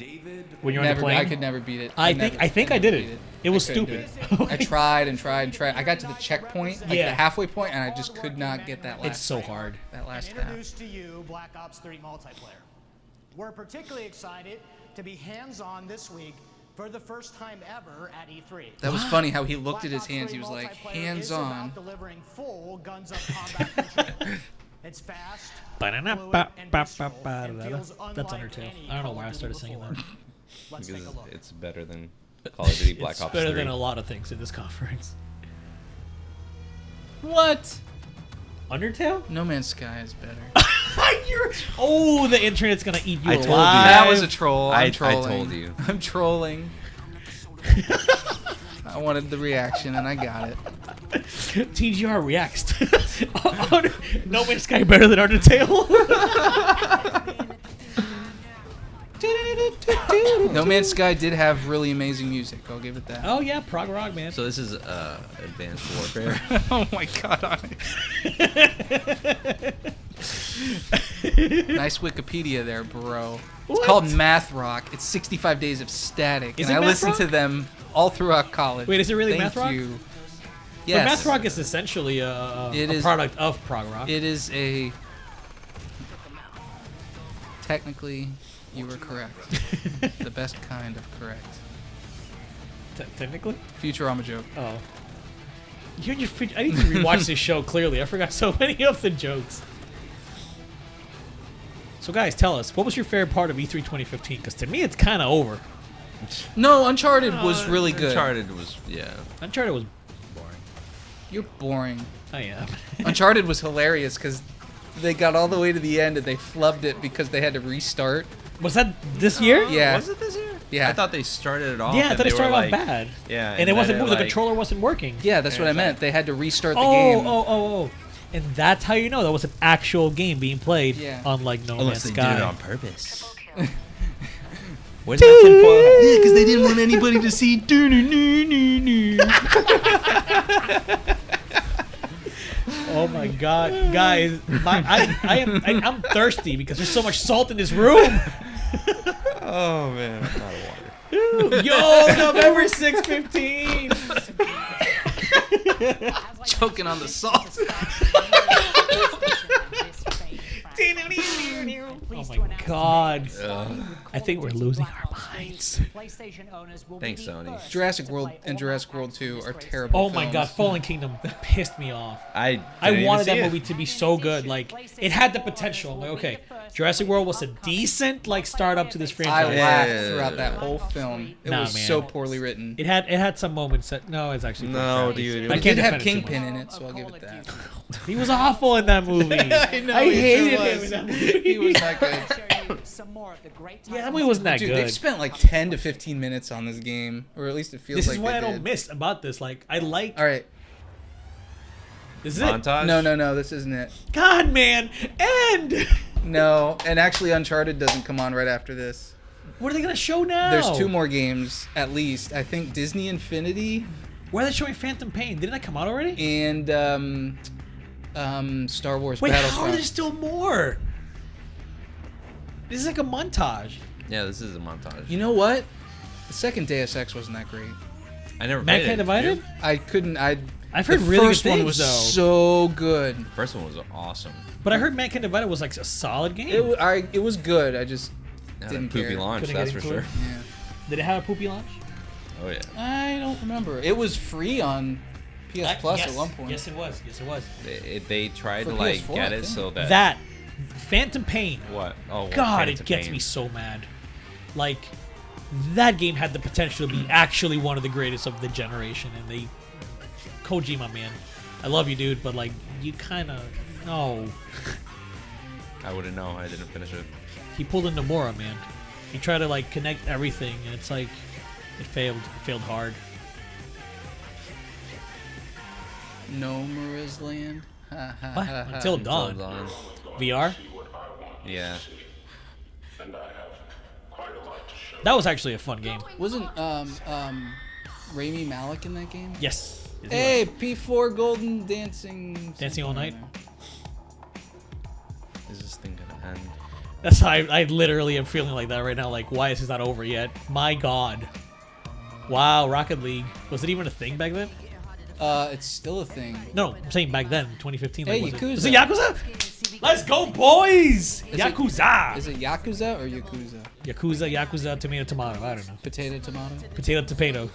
when you're on the plane. I could never beat it. I think I did it. It was stupid. I tried and tried and tried. I got to the checkpoint, like the halfway point, and I just could not get that last. It's so hard. That last half. Introduce to you Black Ops 3 multiplayer. We're particularly excited to be hands-on this week for the first time ever at E3. That was funny how he looked at his hands. He was like, hands-on. Delivering full guns-up combat control. It's fast, fluid, and visceral, and feels That's unlike Undertale. any I don't know Call why I of started Duty singing before. that. Let's take a Because look. it's better than Call of Duty Black It's Ops better 3. than a lot of things in this conference. What? Undertale? No Man's Sky is better. The internet's gonna eat you I alive. told you. That was a troll. I I'm trolling. told you. I'm trolling. I wanted the reaction and I got it. TGR reacts. No Man's Sky better than Undertale. No Man's Sky did have really amazing music. I'll give it that. Oh yeah, prog rock, man. So this is Advanced Warfare. Oh my god. Nice Wikipedia there, bro. It's What? called Math Rock. It's 65 days of static. Is and it I Math listened to Rock? them all throughout college. Wait, is it really Thank Math Rock? You. But Yes. Math rock is essentially a product of prog rock. It is a. Technically, you were correct. The best kind of correct. Technically? Futurama joke. Oh. I need to rewatch this show, clearly. I forgot so many of the jokes. So, guys, tell us, what was your favorite part of E3 2015? Because to me, it's kind of over. No, Uncharted was really good. Uncharted was, yeah. Uncharted was boring. You're boring. I am. Uncharted was hilarious because they got all the way to the end and they flubbed it because they had to restart. Was that this year? Yeah. Was it this year? Yeah. I thought they started it off. Yeah, I and thought it they started were off bad. Yeah. And it wasn't then moving. The like- controller wasn't working. Yeah, that's what I meant. They had to restart the Oh, game. oh. And that's how you know that was an actual game being played, Yeah. unlike No Unless Man's they Sky. did it on purpose. Where's that tinfoil hat? Yeah, because they didn't want anybody to see. Oh my God, guys! I'm thirsty because there's so much salt in this room. Oh man, I'm out of water. Yo, November 6/15. Choking on the salt. Oh my God! I think we're losing our minds. Thanks, Sony. Jurassic World and Jurassic World 2 are terrible. Oh my films. God, Fallen Kingdom pissed me off. I wanted that movie. movie to be so good. Like, it had the potential. I'm like, okay, Jurassic World was a decent like start up to this I franchise. laughed throughout that whole film. It Nah, was man. so poorly witten. It had some moments that it's actually pretty No, crappy. dude. I It can't did have defend it too Kingpin much. in it, so I'll give it that. He was awful in that movie. I hated him in that movie. He was not good. Yeah, that movie wasn't that Dude, good. they've spent like 10 to 15 minutes on this game, or at least it feels This like is what they I don't did. miss about this. Like, I like. All right. This is it. Montage. No, this isn't it. God, man, end. No, and actually Uncharted doesn't come on right after this. What are they gonna show now? There's 2 more games, at least. I think Disney Infinity Why are they showing Phantom Pain? Didn't that come out already? and Star Wars Wait, how are Battlefront. there still more? This is like a montage. Yeah, this is a montage. You know what? The second Deus Ex wasn't that great. I never played Mankind it. Divided? Dude. I couldn't. I've heard the really good first one things, was though. so good. First one was awesome. But I heard Mankind Divided was like a solid game. It was good. I just Yeah, didn't poopy care. launch, Couldn't that's get for into sure. it. Yeah. Did it have a poopy launch? Oh yeah. I don't remember. It was free on PS Plus yes. at one point. Yes, it was. Yes, it was. They tried For to like PS4, get I it think. so that That Phantom Pain. what? Oh well, God, Phantom it gets Pain. me so mad. Like, that game had the potential to be actually one of the greatest of the generation, and they Kojima, man, I love you, dude, but like, you kind of no. I wouldn't know. I didn't finish it. He pulled in Nomura, man. He tried to like connect everything, and it's like it failed. It failed hard. No Mariz Land. What? Until Dawn. VR? Yeah. That was actually a fun game. Wasn't Rami Malek in that game? Yes. Hey, P4 Golden Dancing. Dancing All Night? Is this thing gonna end? That's how I literally am feeling like that right now. Like, why is this not over yet? My God. Wow, Rocket League. Was it even a thing back then? It's still a thing. No, I'm saying back then, 2015. Hey, like, Yakuza. Is it Yakuza? Let's go, boys! Yakuza! Is it Yakuza or Yakuza? Yakuza, tomato. I don't know. Potato, tomato? Potato.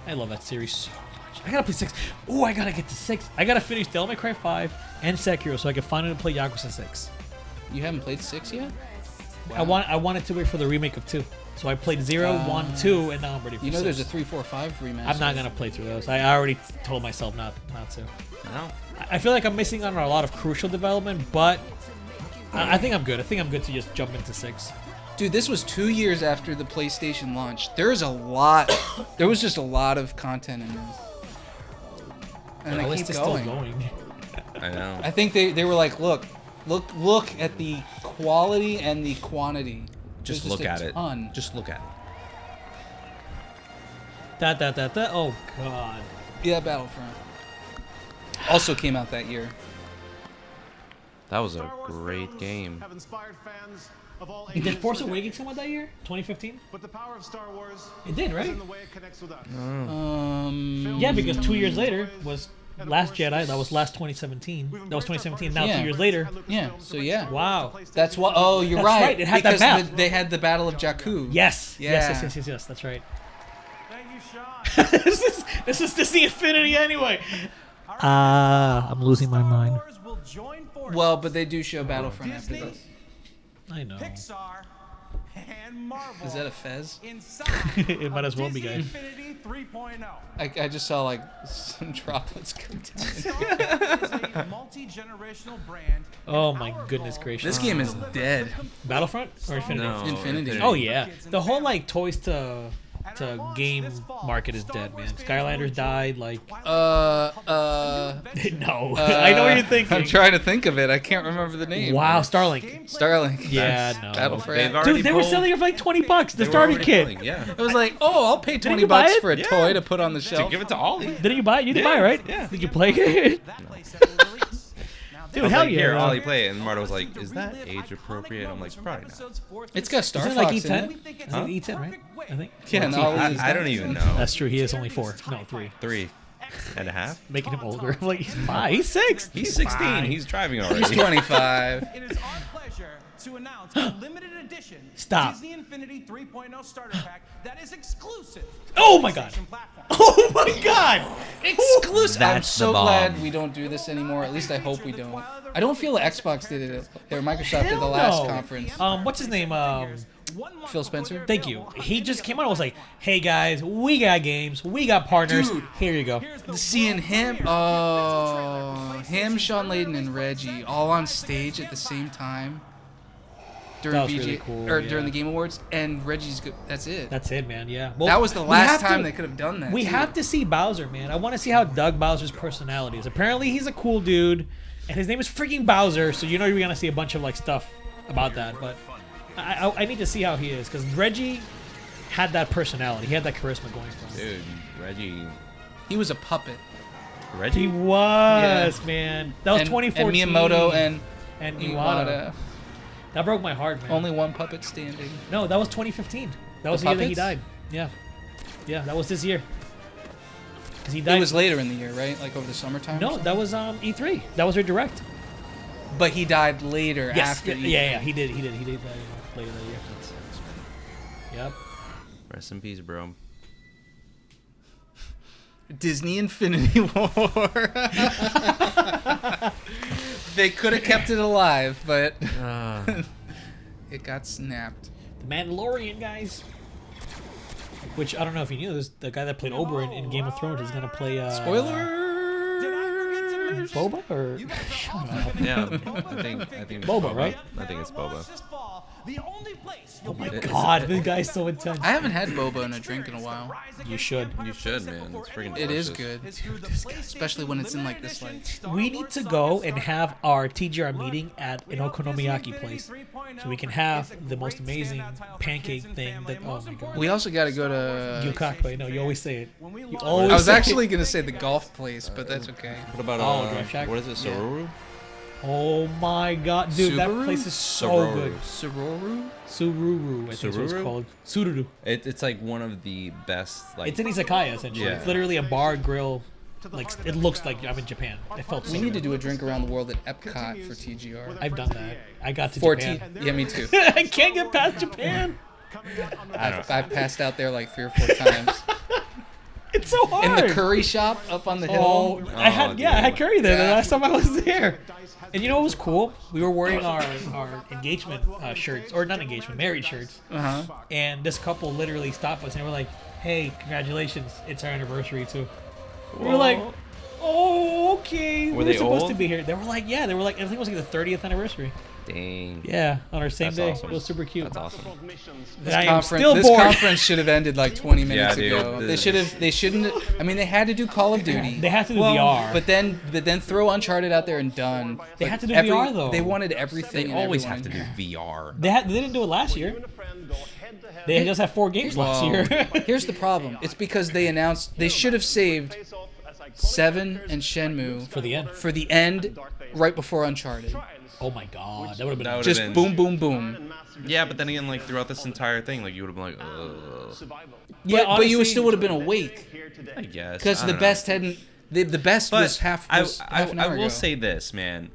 I love that series so much. I gotta play 6. Oh, I gotta get to 6. I gotta finish Devil May Cry 5 and Sekiro so I can finally play Yakuza 6. You haven't played 6 yet? Wow. I wanted to wait for the remake of 2. So I played 0, 1, 2, and now I'm ready for 6. You know there's a 3, 4, 5 remaster. I'm not going to play through those. I already told myself not to. No. I feel like I'm missing out on a lot of crucial development, but I think I'm good. I think I'm good to just jump into 6. Dude, this was 2 years after the PlayStation launch. There was just a lot of content in this. And At they least keep it's going. still going. I know. I think they were like, look at the quality and the quantity. Just There's look at a it. ton. Just look at it. Oh, God. Yeah, Battlefront. Also came out that year. That was a great game. Have inspired fans of all Did ages Force for Awakens come out that year? 2015? But the power of Star Wars It did, right? is in the way it connects with us. Yeah, because 2 years later was Last Jedi. That was last 2017. That was 2017. Now 2 years later. Yeah. So yeah. Wow. That's what. Oh, you're That's right. right, it had that because map. they had the Battle of Jakku. Yes. Yeah. Yes. That's right. Thank you, Sean. this is Disney Infinity anyway. I'm losing my mind. Well, but they do show Battlefront after this. I know. Pixar and Marvel. Is that a Fez? It might as well be, guys. Infinity 3.0. I just saw like some droplets come down. Is a multi-generational brand. Oh my goodness gracious. This game is dead. Battlefront or Infinity? No, Infinity. Oh yeah. The whole like toys to game market is dead, man. Skylanders died. Like no, I know what you're thinking. I'm trying to think of it. I can't remember the name. Wow, Starlink. Yeah, no. Battlefront. Dude, they were selling it for like $20. The starting kit. Yeah. It was like, oh, I'll pay Didn't you $20 buy it? for a toy to put on the shelf. Give it to Ollie. Didn't you buy it? You did buy it, right? Yeah. Did you play it? Dude, hell yeah. Here, Ollie, play it. And Marta was like, is that age appropriate? I'm like, probably not. It's got Star Isn't it Fox like in E10? it. Is it E10, right? I think. Yeah, no, I don't even know. That's true. He is only 4. No, 3. 3.5? Making him older. Like he's 5. He's 6. He's 16. He's driving already. He's 25. It is our pleasure to announce a limited edition Stop. Disney Infinity 3.0 starter pack that is exclusive. Oh my God. Oh my God. Exclusive. I'm That's so the bomb. glad we don't do this anymore. At least I hope we don't. I don't feel Xbox did it. Or Microsoft did the last conference. What's his name? Phil Spencer? Thank you. He just came out and was like, hey guys, we got games, we got partners. Dude. Here you go. Seeing him, Sean Layden, and Reggie all on stage at the same time during That was really cool, during yeah. the Game Awards, and Reggie's good. That's it. That's it, man. Yeah. That was the we last have time to- they could have done that. We too. have to see Bowser, man. I want to see how Doug Bowser's personality is. Apparently, he's a cool dude, and his name is freaking Bowser. So you know you're gonna see a bunch of like stuff about that. But I need to see how he is because Reggie had that personality. He had that charisma going for him. Dude, Reggie. He was a puppet. Reggie? He was, Yeah. man. That was And 2014. And Miyamoto and Iwata. Iwata. That broke my heart, man. Only one puppet standing. No, that was 2015. That was the year that he died. Yeah. Yeah, that was this year. Because he died. It was later in the year, right? Like over the summertime? or No, something? that was E3. That was their direct. But he died later Yes. after Yeah, he did. He did that later that year. Yep. Rest in peace, bro. Disney Infinity War. They could have kept it alive, but it got snapped. The Mandalorian, guys. Which, I don't know if you knew this, the guy that played Oberyn in Game of Thrones is going to play... Spoiler! Boba or Yeah, I think it's Boba, right? I think it's Boba. Oh my god, this guy's so intense. I haven't had boba in a drink in a while. You should. You should, man. It's freaking It is delicious. good, especially when it's in like this like. We need to go and have our TGR meeting at an okonomiyaki place, so we can have the most amazing pancake thing. That oh my god. We also got to go to. Yukakwe. No, you always say it. You I always was say actually gonna say the golf place, but that's okay. What about Drive Shack? what is it, Soruru? Oh my god, dude, that Subaru? place is so Sororo. good. Sururu? Sururu, I think is what it's Sururu? called. Sururu. It's like one of the best. Like It's an izakaya essentially. Yeah. It's literally a bar grill. Like it looks like I'm in Japan. It felt. We so need to good. do a drink around the world at Epcot for TGR. I've done that. I got to 14. Japan. Yeah, me too. I can't get past Japan. I've passed out there like 3 or 4 times. It's so hard. In the curry shop up on the Oh, hill. I had I had curry there the Yeah. last time I was there. And you know what was cool? We were wearing our engagement shirts, or not engagement, married shirts. Uh-huh. And this couple literally stopped us and were like, "Hey, congratulations! It's our anniversary too." We were like, "Oh, okay." Were We they supposed old? to be here. They were like, "Yeah." They were like, I think it was like the 30th anniversary. Dang. Yeah, on our same That's day. awesome. It was super cute. That's awesome. This, I am conference, still this bored. conference should have ended like 20 minutes Yeah, dude. ago. They should have. They shouldn't. I mean, they had to do Call of Duty. They had to do VR. But then throw Uncharted out there and done. They Like, had to do VR though. They wanted everything. They and always everyone. have to do VR. They didn't do it last year. They just had 4 games last year. Here's the problem. It's because they announced they should have saved 7 and Shenmue For the end. For the end, right before Uncharted. Oh my god, that would have been. That would've Just been- boom, boom, boom. Yeah, but then again, like throughout this entire thing, like you would have been like, ugh. Yeah, But you honestly- still would have been awake I guess. because I the don't know. best hadn't. The best But was half. Was half an I hour will ago. say this, man.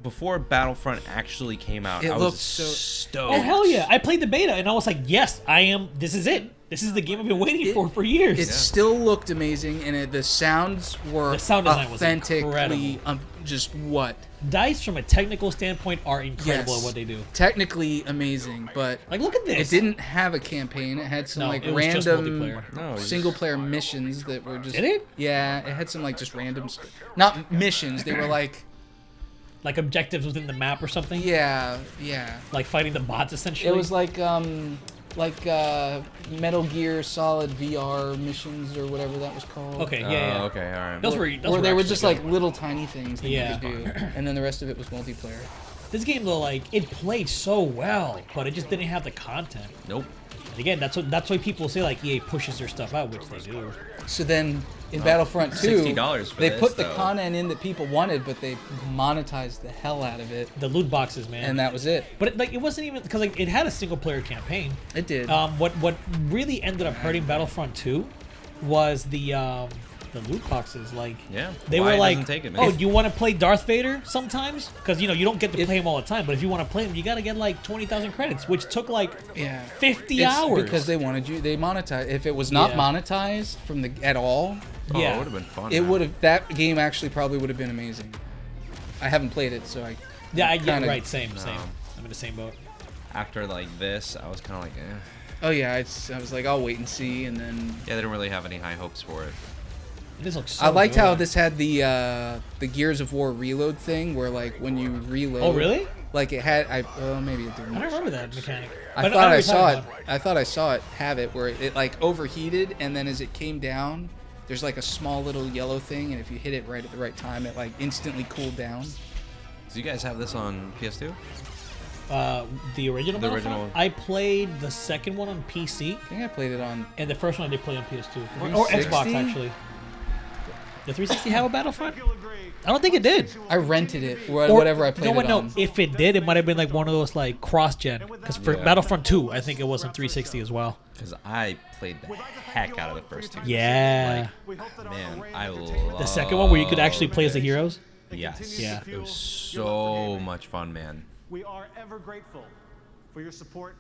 Before Battlefront actually came out, It I looked was so- stoked. Oh hell yeah! I played the beta and I was like, yes, I am. This is it. This is the game I've been waiting for years. It still looked amazing, and the sounds were The sound design was authentically incredible. just what DICE, from a technical standpoint, are incredible Yes. at what they do. Technically amazing, but Like, look at this. it didn't have a campaign. It had some No, like it was just random multiplayer. No, it was- single-player missions that were just. Did it? Yeah, it had some like just random, not missions. They were like, Like objectives within the map or something. yeah. Like fighting the bots essentially. It was like Metal Gear Solid VR missions or whatever that was called. Okay, yeah. Okay, all right. Those were Where they were actually just good. like little tiny things that Yeah. you could do, and then the rest of it was multiplayer. This game though, like it played so well, but it just didn't have the content. Nope. And again, that's why people say like EA pushes their stuff out, which they do. So then in Battlefront 2, $60 for they this, put the though. content in that people wanted, but they monetized the hell out of it, The loot boxes, man. and that was it. But it wasn't even because like it had a single player campaign. It did. What really ended up hurting Battlefront 2 was the loot boxes. Like Yeah. they Why were it like, doesn't take it, man? oh, you want to play Darth Vader sometimes? Because you don't get to play him all the time. But if you want to play him, you got to get like 20,000 credits, which took like Yeah. 50 It's hours. because they wanted you. They monetized. If it was not Yeah. monetized from the at all, Oh, Yeah. it would have been fun. it man. would have. That game actually probably would have been amazing. I haven't played it, so I. yeah, kinda- right, same. I'm in the same boat. After like this, I was kind of like, eh. Oh yeah, I was like, I'll wait and see, and then Yeah, they didn't really have any high hopes for it. This looks so I liked good. how this had the Gears of War reload thing, where like when you reload. Oh, really? Like it had. Maybe it didn't. I don't remember that mechanic. I But thought know I what you're saw talking it. about. I thought I saw it have it where it like overheated, and then as it came down, there's like a small little yellow thing, and if you hit it right at the right time, it like instantly cooled down. Do you guys have this on PS2? The original. The Battlefront? original. I played the second one on PC, I think I played it on. and the first one I did play on PS2 or Xbox 360? actually. The 360 have a Battlefront? I don't think it did. I rented it, or Or- whatever I played you know what? it No, on. if it did, it might have been like one of those like cross-gen. Because for Yeah. Battlefront 2, I think it was on 360 as well. Because I played the heck out of the first two. Yeah. Like, man, I love The second one where you could actually play as the heroes. Yes. Yeah. It was so much fun, man. We are ever grateful for your support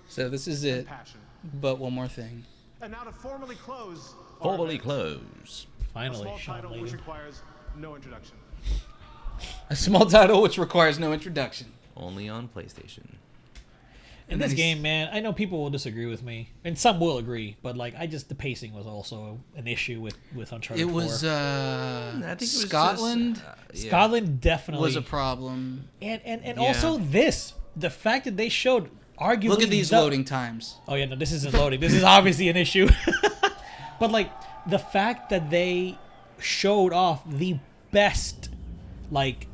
So this is and it. passion. But one more thing. And now to formally close our Formally event, close. a Finally, small Sean title which Layden. requires no introduction. A small title which requires no introduction. Only on PlayStation. In this game, man, I know people will disagree with me, and some will agree, but like the pacing was also an issue with Uncharted 4. It was I think it was Scotland. Scotland definitely was a problem, and also the fact that they showed arguably. Look at these loading times. Oh yeah, no, this isn't loading. This is obviously an issue. But like the fact that they showed off the best like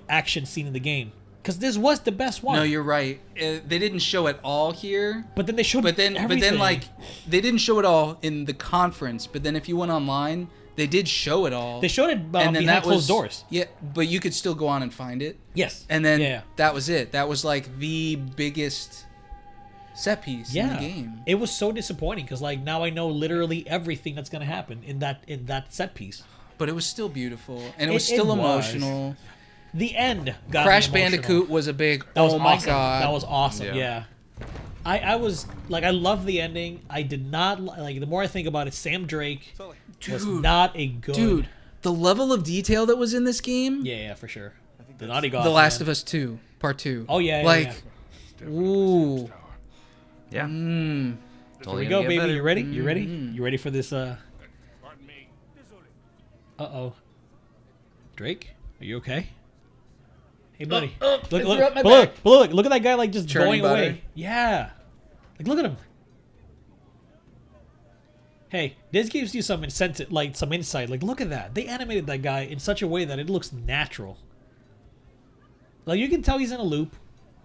action scene in the game. Because this was the best one. No, you're right. They didn't show it all here. But then they showed everything. But then, like, they didn't show it all in the conference. But then if you went online, they did show it all. They showed it behind closed doors. Yeah, but you could still go on and find it. Yes. And then that was it. That was, like, the biggest set piece in the game. It was so disappointing because, like, now I know literally everything that's going to happen in that set piece. But it was still beautiful. And it was still emotional. The end got Crash me emotional. Bandicoot was a big, that was oh my awesome. god. That was awesome, yeah. I was, like, I loved the ending. I did not, like, the more I think about it, Sam Drake was not a good... Dude, the level of detail that was in this game... Yeah, for sure. The Naughty Gods, The Last of Us 2, Part 2. Oh, yeah, like, ooh. Yeah. Here we go, baby. You ready? You ready? You ready for this, Uh-oh. Drake? Are you okay? Hey, buddy. Look at that guy, like, just Churning going away. Yeah. Like, look at him. Hey, this gives you some incentive, like, some insight. Like, look at that. They animated that guy in such a way that it looks natural. Like, you can tell he's in a loop,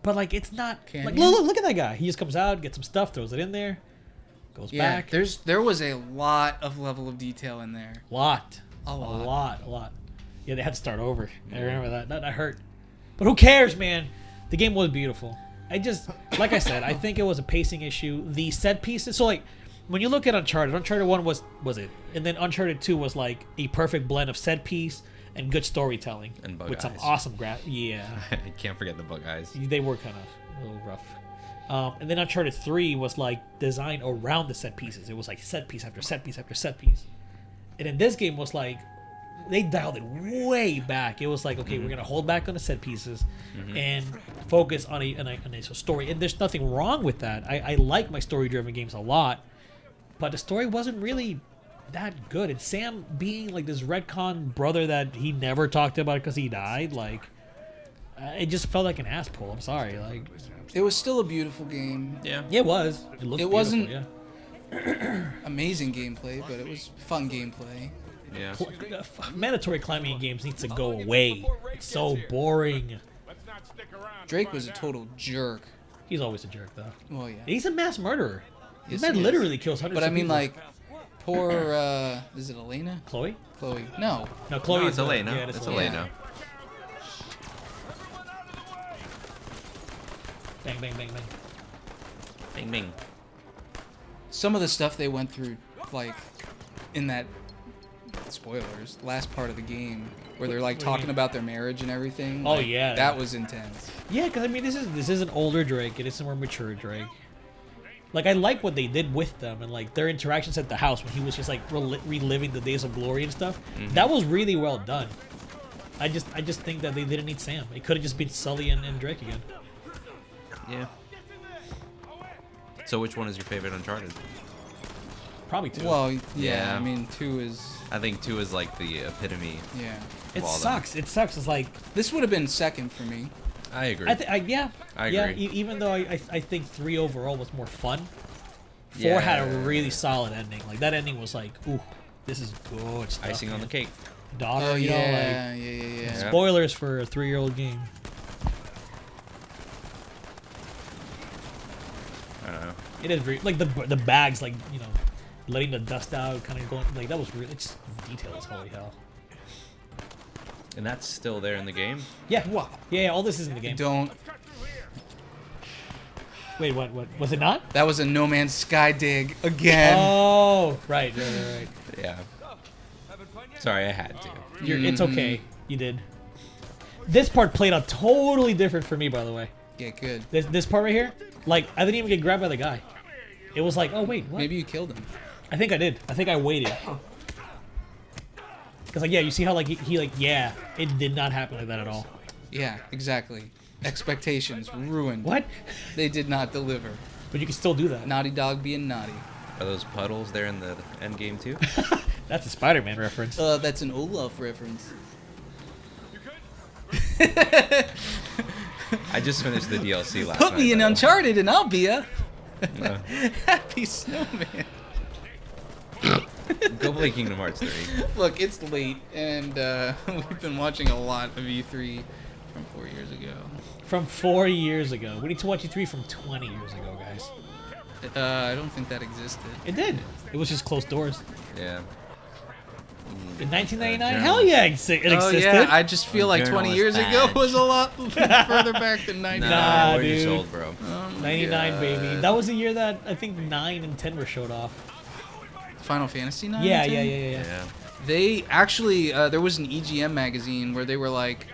but, like, it's not... Like, look at that guy. He just comes out, gets some stuff, throws it in there, goes back. There was a lot of level of detail in there. A lot. Yeah, they had to start over. I remember that. That hurt. But who cares, man? The game was beautiful. Like I said, I think it was a pacing issue. The set pieces, so like, when you look at Uncharted 1 was it, and then Uncharted 2 was like a perfect blend of set piece and good storytelling. And bug with eyes. Some awesome yeah. I can't forget the bug eyes. They were kind of a little rough. And then Uncharted 3 was like designed around the set pieces. It was like set piece after set piece after set piece. And then this game was like, they dialed it way back. It was like, okay, we're gonna hold back on the set pieces and focus on a story. And there's nothing wrong with that. I like my story-driven games a lot, but the story wasn't really that good. And Sam being like this retcon brother that he never talked about because he died, like, it just felt like an ass pull. I'm sorry, like. It was still a beautiful game. Yeah, it was. It wasn't amazing gameplay, but it was fun gameplay. Yeah. Mandatory climbing in games needs to go away. It's so boring. Drake was a total jerk. He's always a jerk, though. Well, yeah. He's a mass murderer. Yes, This man literally kills hundreds of people. But I mean, like, poor, is it Elena? Chloe? No. No, Chloe No, is it's Elena. Yeah, it's Elena. Bang, bang, bang, bang. Bing, bing. Some of the stuff they went through, like, in that, spoilers, last part of the game, where they're, like, talking about their marriage and everything. Oh, like, yeah. That was intense. Yeah, because, I mean, this is an older Drake. It is a more mature Drake. Like, I like what they did with them and, like, their interactions at the house when he was just, like, reliving the days of glory and stuff. That was really well done. I just think that they didn't need Sam. It could have just been Sully and Drake again. Yeah. So which one is your favorite Uncharted? Probably 2. Well, yeah. I mean, 2 is... I think 2 is like the epitome. Yeah. It sucks. It sucks. It's like... This would have been second for me. I agree. I agree. Even though I think 3 overall was more fun. 4 had a really solid ending. Like, that ending was like, ooh, this is good stuff. Icing on the cake. Daughter, oh, you know, like... Yeah. Spoilers for a 3-year-old game. I don't know. It is like the bags, like, you know, letting the dust out, kind of going, like, that was really just details. Holy hell! And that's still there in the game. Yeah. Wow. Yeah. All this is in the game. Don't. Wait. What? Was it not? That was a No Man's Sky dig again. Oh, right. Yeah. Sorry, I had to. It's okay. You did. This part played out totally different for me, by the way. Yeah, good. This part right here, like, I didn't even get grabbed by the guy. It was like, oh wait, what? Maybe you killed him. I think I did. I think I waited. Because, like, yeah, you see how, like, he like, yeah, it did not happen like that at all. Yeah, exactly. expectations ruined. What? They did not deliver. But you can still do that. Naughty Dog being naughty. Are those puddles there in the end game too? That's a Spider-Man reference. That's an Olaf reference. I just finished the DLC last Put night. me in though. Uncharted and I'll be a happy snowman. Go play Kingdom Hearts 3. Look, it's late, and we've been watching a lot of E3 from 4 years ago. From 4 years ago. We need to watch E3 from 20 years ago, guys. I don't think that existed. It did. It was just closed doors. Yeah. In 1999? Hell yeah, it existed. Oh yeah, I just feel like 20 years ago was a lot further back than 99. Nah, we're just dude. old, bro. 99, baby. That was the year that I think 9 and 10 were showed off. Final Fantasy 9? Yeah, and 10? yeah. They actually, there was an EGM magazine where they were like,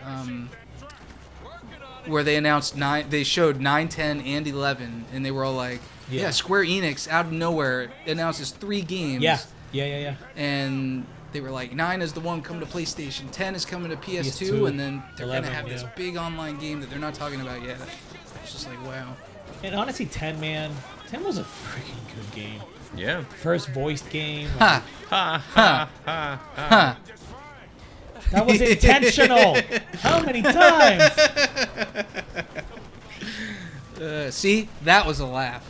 where they announced 9, they showed 9, 10, and 11, and they were all like, yeah, Square Enix out of nowhere announces 3 games. Yeah. And they were like, 9 is the one coming to PlayStation, 10 is coming to PS2, and then they're 11, gonna have this big online game that they're not talking about yet. It's just like, wow. And honestly, 10 was a freaking good game. Yeah. First voiced game. Ha! Ha ha ha ha. That was intentional. How many times? See, that was a laugh.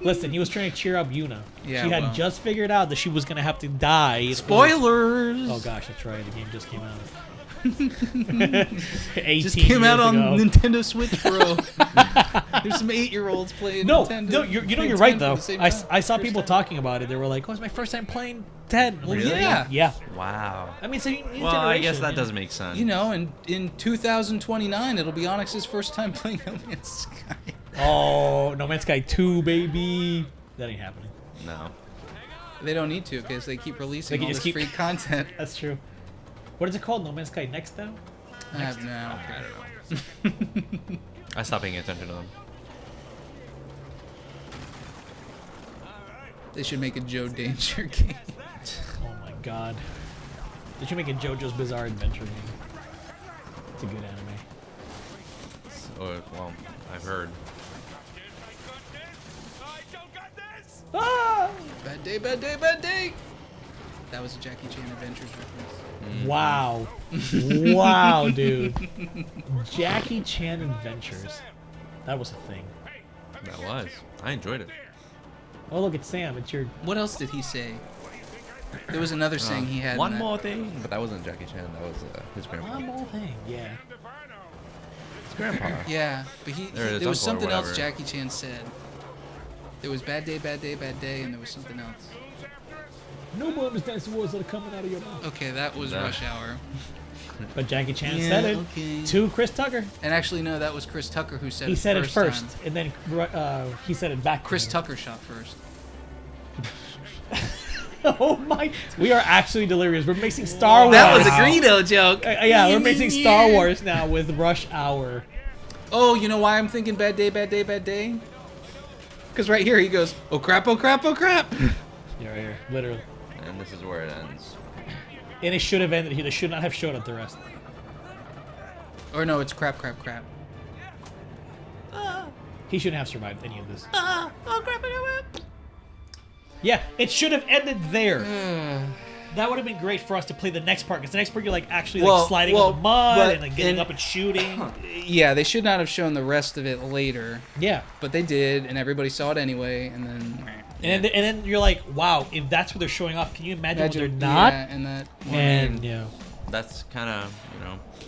Listen, he was trying to cheer up Yuna. Yeah, she had just figured out that she was going to have to die. Spoilers! Oh gosh, that's right. The game just came out. 18 just came out on Nintendo Switch, bro. There's some 8-year-olds playing Nintendo. No, you're right though. I saw people talking about it. They were like, "Oh, it's my first time playing 10." Well, Really? Yeah. Wow. I mean, it's a new well, I guess that man. does make sense. You know, in 2029, it'll be Onyx's first time playing No Man's Sky. Oh, No Man's Sky 2, baby. That ain't happening. No. They don't need to because they keep releasing all this free content. That's true. What is it called? No Man's Sky Next now? I don't know. I stopped paying attention to them. They should make a Joe Danger game. Oh my god. They should make a JoJo's Bizarre Adventure game. It's a good anime. Well, I've heard. Ah! Bad day, bad day, bad day. That was a Jackie Chan Adventures reference. Wow. Wow, dude. Jackie Chan Adventures. That was a thing. That was. I enjoyed it. Oh, look, it's Sam. It's your... What else did he say? There was another saying he had. One more thing. But that wasn't Jackie Chan. That was his grandpa. One more thing, yeah. His grandpa. Yeah, but there was something else Jackie Chan said. There was bad day, bad day, bad day, and there was something else. No more mistakes words that are coming out of your mouth. Okay, that was Rush Hour. But Jackie Chan said it to Chris Tucker. And actually, no, that was Chris Tucker who said it. He said it first, time. and then he said it back. Chris Tucker shot first. Oh my! We are actually delirious. We're mixing Star Wars. That was a Greedo joke. Yeah, we're mixing Star Wars now with Rush Hour. Oh, you know why I'm thinking bad day, bad day, bad day? Because right here he goes, oh crap, oh crap, oh crap. Yeah, right here, literally. And this is where it ends. And it should have ended here. They should not have showed up the rest. Or no, it's crap, crap, crap. He shouldn't have survived any of this. Oh crap, crap. Yeah, it should have ended there. That would have been great for us to play the next part, because the next part you're like actually like sliding on the mud and like getting up and shooting. Yeah, they should not have shown the rest of it later. Yeah, but they did, and everybody saw it anyway, and then. And then you're like, wow, if that's what they're showing off, can you imagine what they're not? Yeah, and that. And yeah, that's kind of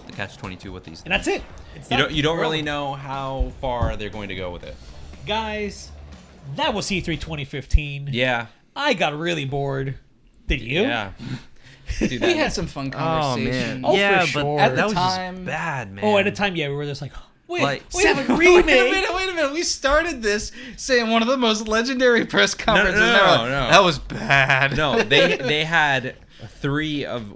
the catch-22 with these things. And that's it. You don't really know how far they're going to go with it. Guys, that was C3 2015. Yeah. I got really bored. Did you? Yeah. Dude, we had some fun conversations. Oh, yeah, for sure. but at the that was time, just bad, man. Oh, at the time, yeah, we were just like, wait a minute, wait a minute. We started this saying one of the most legendary press conferences ever. No. That was bad. No, they had 3 of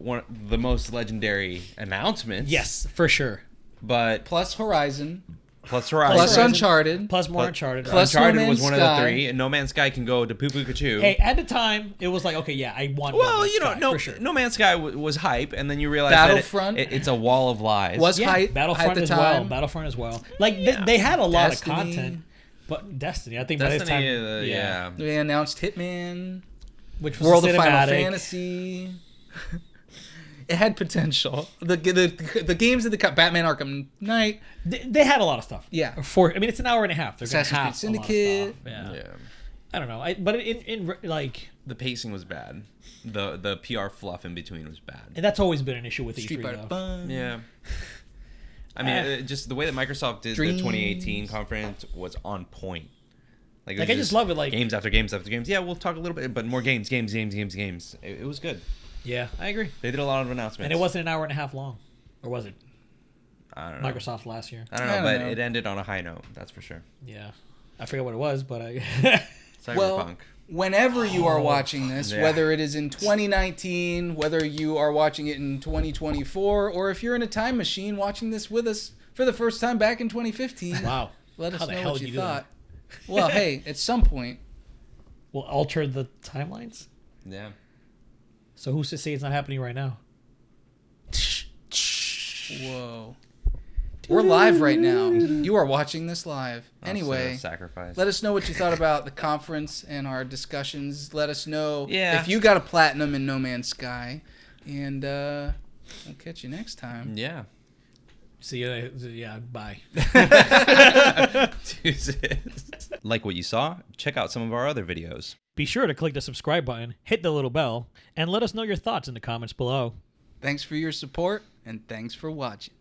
the most legendary announcements. Yes, for sure. But plus Horizon. Plus Horizon. Plus Uncharted. Plus more Uncharted. Plus Uncharted No was Man's one of the Sky. 3, and No Man's Sky can go to poo poo kachoo. Hey, at the time, it was like, okay, yeah, I want No Well, Man's you know, Sky, no, for sure. No Man's Sky was hype, and then you realize Battlefront that it's a wall of lies. Was Yeah, hype Battlefront at the as time. well. Battlefront as well. Like, they had a lot Destiny. of content. But Destiny, I think by this time... Destiny, yeah. They announced Hitman. Which was World a of Final cinematic. Fantasy. It had potential. The games of the Batman Arkham Knight. They had a lot of stuff. Yeah. I mean, it's an hour and a half. They're gonna Assassin's have Creed a lot of Syndicate. stuff. Yeah. Yeah. I don't know. But in like... The pacing was bad. The PR fluff in between was bad. And that's always been an issue with Street E3, Fighter though. Fun. Yeah. I mean, just the way that Microsoft did Dreams. the 2018 conference was on point. It was Like, I just love it, like... games after games after games. Yeah, we'll talk a little bit, but more games. It was good. Yeah, I agree. They did a lot of announcements. And it wasn't an hour and a half long. Or was it? I don't know. Microsoft last year. I don't know, but it ended on a high note. That's for sure. Yeah. I forget what it was, but I... Cyberpunk. Well, whenever you are watching this, Yeah. whether it is in 2019, whether you are watching it in 2024, or if you're in a time machine watching this with us for the first time back in 2015, Wow. let us How the know hell what did you you do thought. Well, hey, at some point. Will alter the timelines? Yeah. So who's to say it's not happening right now? Whoa. We're live right now. You are watching this live. Anyway, sacrifice. let us know what you thought about the conference and our discussions. Let us know Yeah. if you got a platinum in No Man's Sky. And we'll catch you next time. Yeah. See you. Yeah, bye. Like what you saw? Check out some of our other videos. Be sure to click the subscribe button, hit the little bell, and let us know your thoughts in the comments below. Thanks for your support, and thanks for watching.